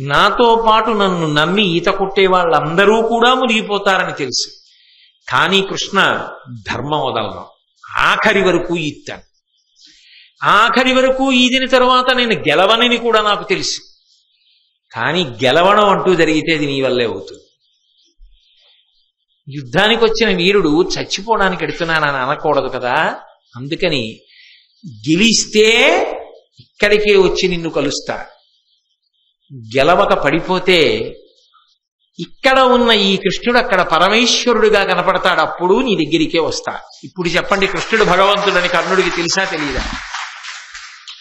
నాతో పాటు నన్ను నమ్మి ఈత కొట్టే వాళ్ళందరూ కూడా మునిగిపోతారని తెలుసు. కానీ కృష్ణ ధర్మం వదలను, ఆఖరి వరకు ఈత్తాను. ఆఖరి వరకు ఈదిన తరువాత నేను గెలవనని కూడా నాకు తెలుసు. కానీ గెలవడం అంటూ జరిగితే అది నీ వల్లే అవుతుంది. యుద్ధానికి వచ్చిన వీరుడు చచ్చిపోవడానికి ఎడుతున్నానని అనకూడదు కదా. అందుకని గెలిస్తే ఇక్కడికే వచ్చి నిన్ను కలుస్తా, గెలవక పడిపోతే ఇక్కడ ఉన్న ఈ కృష్ణుడు అక్కడ పరమేశ్వరుడిగా కనపడతాడు, అప్పుడు నీ దగ్గరికే వస్తా. ఇప్పుడు చెప్పండి, కృష్ణుడు భగవంతుడని కర్ణుడికి తెలుసా తెలీదా?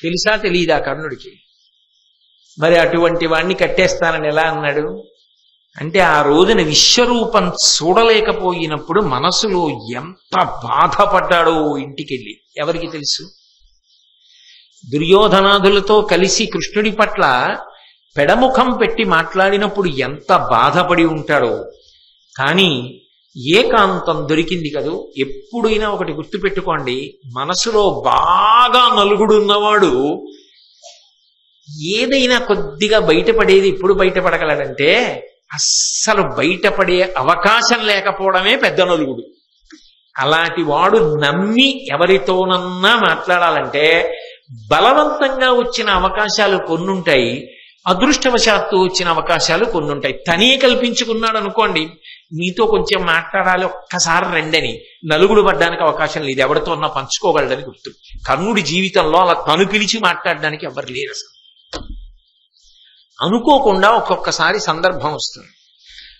తెలుసా తెలీదా కర్ణుడికి? మరి అటువంటి వాణ్ణి కట్టేస్తానని ఎలా అన్నాడు అంటే, ఆ రోజున విశ్వరూపం చూడలేకపోయినప్పుడు మనసులో ఎంత బాధపడ్డాడో ఇంటికెళ్ళి ఎవరికి తెలుసు. దుర్యోధనాదులతో కలిసి కృష్ణుడి పట్ల పెడముఖం పెట్టి మాట్లాడినప్పుడు ఎంత బాధపడి ఉంటాడో. కానీ ఏకాంతం దొరికింది కదూ. ఎప్పుడైనా ఒకటి గుర్తుపెట్టుకోండి, మనసులో బాగా నలుగుడున్నవాడు ఏదైనా కొద్దిగా బయటపడేది ఎప్పుడు బయటపడగలడంటే, అస్సలు బయటపడే అవకాశం లేకపోవడమే పెద్ద నలుగుడు. అలాంటి వాడు నమ్మి ఎవరితోనన్నా మాట్లాడాలంటే బలవంతంగా వచ్చిన అవకాశాలు కొన్నుంటాయి, అదృష్టవశాత్తు వచ్చిన అవకాశాలు కొన్నుంటాయి. తనే కల్పించుకున్నాడు అనుకోండి, మీతో కొంచెం మాట్లాడాలి ఒక్కసారి రెండని, నలుగుడు పడ్డానికి అవకాశం లేదు, ఎవరితో ఉన్నా పంచుకోగలడని గుర్తు. కర్ణుడి జీవితంలో అలా తను పిలిచి మాట్లాడడానికి ఎవరు లేరు. అసలు అనుకోకుండా ఒక్కొక్కసారి సందర్భం వస్తుంది.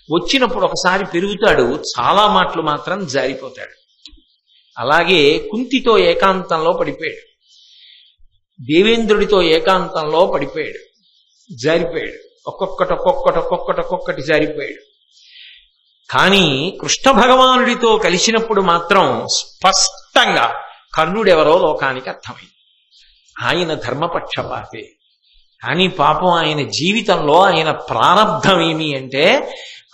వచ్చినప్పుడు ఒకసారి పెరుగుతాడు, చాలా మాటలు మాత్రం జారిపోతాడు. అలాగే కుంతితో ఏకాంతంలో పడిపోయాడు, దేవేంద్రుడితో ఏకాంతంలో పడిపోయాడు, జారిపోయాడు. ఒక్కొక్కటి జారిపోయాడు. కానీ కృష్ణ భగవానుడితో కలిసినప్పుడు మాత్రం స్పష్టంగా కర్ణుడెవరో లోకానికి అర్థమైంది. ఆయన ధర్మపక్షపాతే. కానీ పాపం ఆయన జీవితంలో ఆయన ప్రారంధం ఏమి అంటే,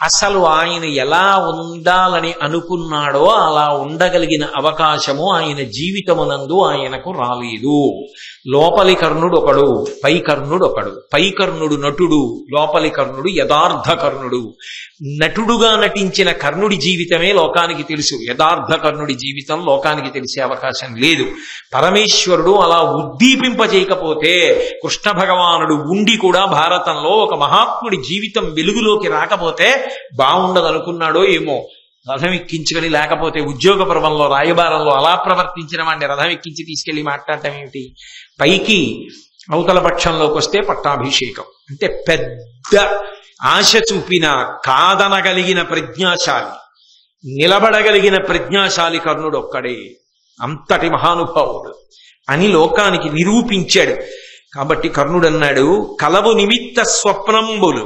అసలు ఆయన ఎలా ఉండాలని అనుకున్నాడో అలా ఉండగలిగిన అవకాశము ఆయన జీవితమునందు ఆయనకు రాలేదు. లోపలి కర్ణుడు ఒకడు, పై కర్ణుడు ఒకడు. పై కర్ణుడు నటుడు, లోపలి కర్ణుడు యథార్థ కర్ణుడు. నటుడుగా నటించిన కర్ణుడి జీవితమే లోకానికి తెలుసు, యథార్థ కర్ణుడి జీవితం లోకానికి తెలిసే అవకాశం లేదు. పరమేశ్వరుడు అలా ఉద్దీపింపజేయకపోతే, కృష్ణ భగవానుడు ఉండి కూడా భారతంలో ఒక మహాత్ముడి జీవితం వెలుగులోకి రాకపోతే బాగుండదనుకున్నాడో ఏమో. రథం ఎక్కించుకొని, లేకపోతే ఉద్యోగ పర్వంలో రాయబారంలో అలా ప్రవర్తించిన వాడిని రథం ఎక్కించి తీసుకెళ్లి మాట్లాడటం ఏమిటి? పైకి అవతల పక్షంలోకి వస్తే పట్టాభిషేకం అంటే పెద్ద ఆశ చూపిన, కాదనగలిగిన ప్రజ్ఞాశాలి, నిలబడగలిగిన ప్రజ్ఞాశాలి కర్ణుడు ఒక్కడే. అంతటి మహానుభావుడు అని లోకానికి నిరూపించాడు. కాబట్టి కర్ణుడు అన్నాడు, కలవు నిమిత్త స్వప్నంబులు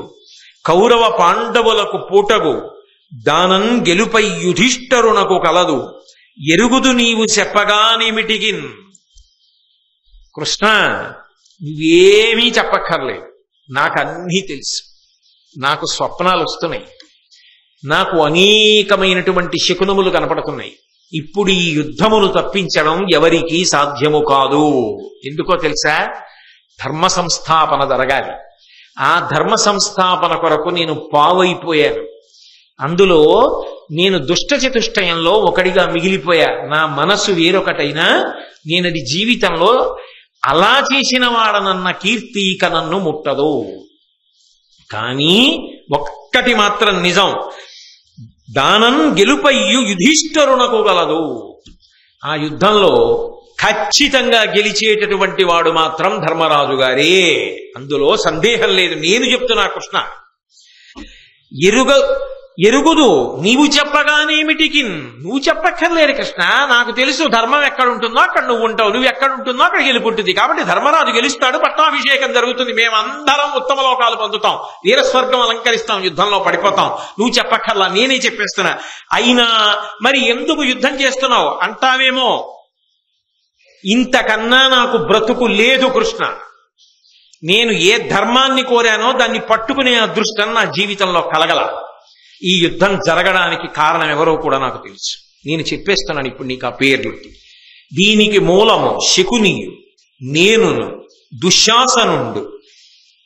కౌరవ పాండవులకు పూటగు దానం గెలుపై యుధిష్ఠరునకు కలదు ఎరుగుదు నీవు చెప్పగానేమిటికిన్. కృష్ణ, నువ్వేమీ చెప్పక్కర్లేదు, నాకన్నీ తెలుసు. నాకు స్వప్నాలు వస్తున్నాయి, నాకు అనేకమైనటువంటి శకునములు కనపడుతున్నాయి. ఇప్పుడు ఈ యుద్ధమును తప్పించడం ఎవరికీ సాధ్యము కాదు. ఎందుకో తెలుసా? ధర్మ సంస్థాపన జరగాలి. ఆ ధర్మ సంస్థాపన కొరకు నేను పావైపోయాను. అందులో నేను దుష్ట చతుష్టయంలో ఒకడిగా మిగిలిపోయా. నా మనసు వేరొకటైనా నేనది జీవితంలో అలా చేసిన వాడనన్న కీర్తి ఇక నన్ను ముట్టదు. కానీ ఒక్కటి మాత్రం నిజం, దానం గెలుపయ్యు యుధిష్ఠరునకు గలదు. ఆ యుద్ధంలో ఖచ్చితంగా గెలిచేటటువంటి వాడు మాత్రం ధర్మరాజు గారే, అందులో సందేహం లేదు. నేను చెప్తున్నా కృష్ణ, ఎరుగుదు నీవు చెప్పగానేమిటికి. నువ్వు చెప్పక్కర్లేదు కృష్ణ, నాకు తెలుసు ధర్మం ఎక్కడుంటుందో అక్కడ నువ్వు ఉంటావు, నువ్వు ఎక్కడుంటుందో అక్కడ గెలుపుంటుంది. కాబట్టి ధర్మరాజు గెలుస్తాడు, పట్టాభిషేకం జరుగుతుంది, మేమందరం ఉత్తమ లోకాలు పొందుతాం, వీరస్వర్గం అలంకరిస్తాం, యుద్ధంలో పడిపోతాం. నువ్వు చెప్పక్కర్లా, నేనే చెప్పేస్తున్నా. అయినా మరి ఎందుకు యుద్ధం చేస్తున్నావు అంటావేమో, ఇంతకన్నా నాకు బ్రతుకు లేదు కృష్ణ. నేను ఏ ధర్మాన్ని కోరానో దాన్ని పట్టుకునే అదృష్టం నా జీవితంలో కలగల. ఈ యుద్ధం జరగడానికి కారణం ఎవరో కూడా నాకు తెలుసు. నేను చెప్పేస్తున్నాను ఇప్పుడు నీకు ఆ పేర్లు. దీనికి మూలము శకునియు, నేనును, దుశ్శాసనుండు,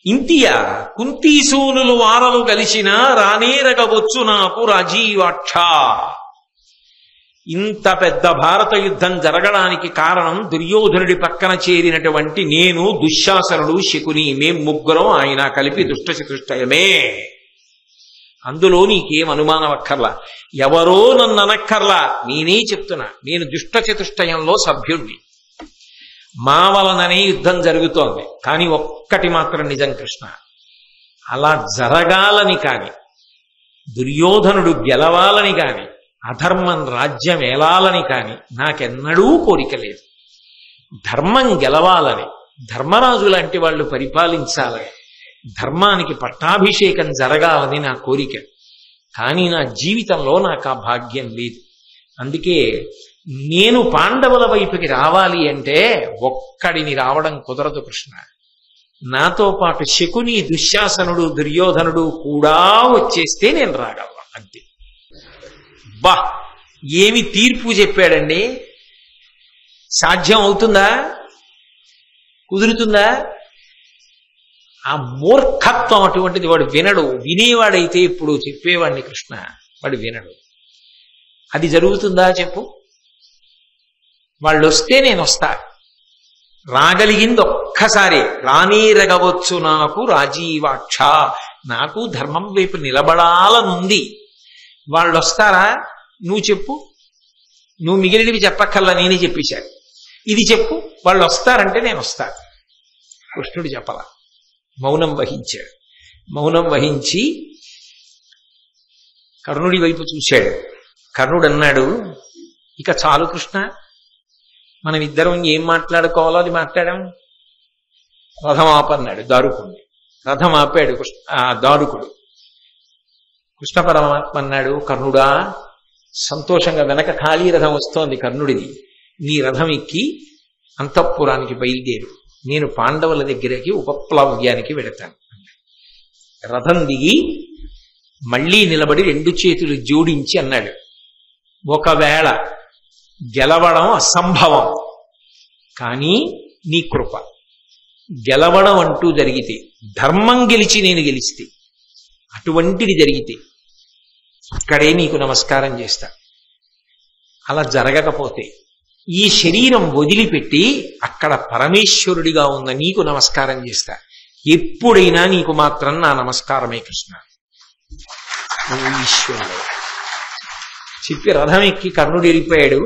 ఇంతియా కుంతీసూనులు వారలు కలిసిన రానేరగవచ్చు నాకు రాజీవాక్ష. ఇంత పెద్ద భారత యుద్ధం జరగడానికి కారణం దుర్యోధనుడి పక్కన చేరినటువంటి నేను, దుశ్శాసనుడు, శకుని, మేం ముగ్గురం ఆయన కలిపి దుష్టచతుష్టయమే. అందులో నీకేం అనుమానం అక్కర్లా. ఎవరో నన్ను అనక్కర్లా, నేనే చెప్తున్నా. నేను దుష్టచతుష్టయంలో సభ్యుణ్ణి. మా వలననే యుద్ధం జరుగుతోంది. కానీ ఒక్కటి మాత్రం నిజం కృష్ణ, అలా జరగాలని కాని, దుర్యోధనుడు గెలవాలని కాని, అధర్మం రాజ్యం ఏలాలని కాని నాకెన్నడూ కోరిక లేదు. ధర్మం గెలవాలని, ధర్మరాజు లాంటి వాళ్ళు పరిపాలించాలని, ధర్మానికి పట్టాభిషేకం జరగాలని నా కోరిక. కానీ నా జీవితంలో నాకు ఆ భాగ్యం లేదు. అందుకే నేను పాండవుల వైపుకి రావాలి అంటే ఒక్కడిని రావడం కుదరదు కృష్ణ. నాతో పాటు శకుని, దుశ్శాసనుడు, దుర్యోధనుడు కూడా వచ్చేస్తే నేను రాగలను. అంతే. బా, ఏమి తీర్పు చెప్పాడండి! సాధ్యం అవుతుందా? కుదురుతుందా? ఆ మూర్ఖత్వం అటువంటిది. వాడు వినడు. వినేవాడైతే ఇప్పుడు చెప్పేవాడిని కృష్ణ, వాడు వినడు. అది జరుగుతుందా చెప్పు? వాళ్ళు వస్తే నేను వస్తా. రాగలిగింది ఒక్కసారి. రానీరగవచ్చు నాకు రాజీవాక్ష. నాకు ధర్మం వైపు నిలబడాలనుంది. వాళ్ళు వస్తారా? నువ్వు చెప్పు. నువ్వు మిగిలినవి చెప్పక్కల్లా, నేనే చెప్పేశాను. ఇది చెప్పు, వాళ్ళు వస్తారంటే నేను వస్తా. కృష్ణుడు చెప్పలా, మౌనం వహించాడు. మౌనం వహించి కర్ణుడి వైపు చూశాడు. కర్ణుడు అన్నాడు, ఇక చాలు కృష్ణ, మనం ఇద్దరం ఏం మాట్లాడుకోవాలో అది మాట్లాడాం. రథం ఆపన్నాడు దారుకుడిని. రథం ఆపాడు దారుకుడు. కృష్ణ పరమాత్మ అన్నాడు, కర్ణుడా, సంతోషంగా వెనక ఖాళీ రథం వస్తోంది కర్ణుడిది. నీ రథం ఎక్కి అంతఃపురానికి బయలుదేరు. నేను పాండవుల దగ్గరికి ఉపప్లవ్యానికి వెళతాను. రథం దిగి మళ్లీ నిలబడి రెండు చేతులు జోడించి అన్నాడు, ఒకవేళ గెలవడం అసంభవం, కానీ నీ కృప. గెలవడం అంటూ జరిగితే, ధర్మం గెలిచి నేను గెలిస్తే, అటువంటిది జరిగితే అక్కడే నీకు నమస్కారం చేస్తా. అలా జరగకపోతే ఈ శరీరం వదిలిపెట్టి అక్కడ పరమేశ్వరుడిగా ఉన్న నీకు నమస్కారం చేస్తా. ఎప్పుడైనా నీకు మాత్రం నా నమస్కారమే కృష్ణ. ఈశ్వరుడు చెప్పి రథం ఎక్కి కర్ణుడు వెళ్ళిపోయాడు.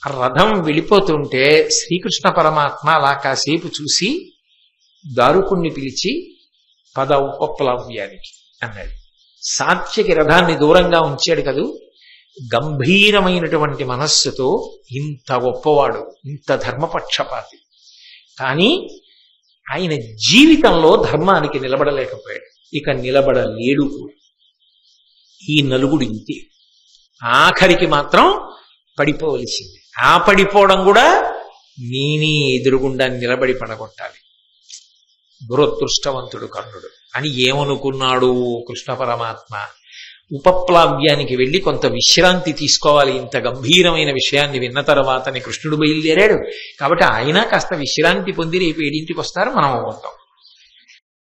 ఆ రథం వెళ్ళిపోతుంటే శ్రీకృష్ణ పరమాత్మ అలా కాసేపు చూసి దారుకుణ్ణి పిలిచి పద ఉపప్లవ్యానికి అన్నాడు. సాత్యకి రథాన్ని దూరంగా ఉంచాడు కదూ. గంభీరమైనటువంటి మనస్సుతో, ఇంత గొప్పవాడు, ఇంత ధర్మపక్షపాతి, కానీ ఆయన జీవితంలో ధర్మానికి నిలబడలేకపోయాడు. ఇక నిలబడలేడు కూడా. ఈ నలుగుడు ఇంతే. ఆఖరికి మాత్రం పడిపోవలసింది. ఆ పడిపోవడం కూడా నేనే ఎదురుగుండా నిలబడి పడగొట్టాలి. దురదృష్టవంతుడు కర్ణుడు అని ఏమనుకున్నాడు కృష్ణ పరమాత్మ? ఉపప్లావ్యానికి వెళ్ళి కొంత విశ్రాంతి తీసుకోవాలి. ఇంత గంభీరమైన విషయాన్ని విన్న తర్వాతనే కృష్ణుడు బయలుదేరాడు. కాబట్టి ఆయన కాస్త విశ్రాంతి పొంది రేపు 7ంటికి వస్తారు, మనం అవుతాం.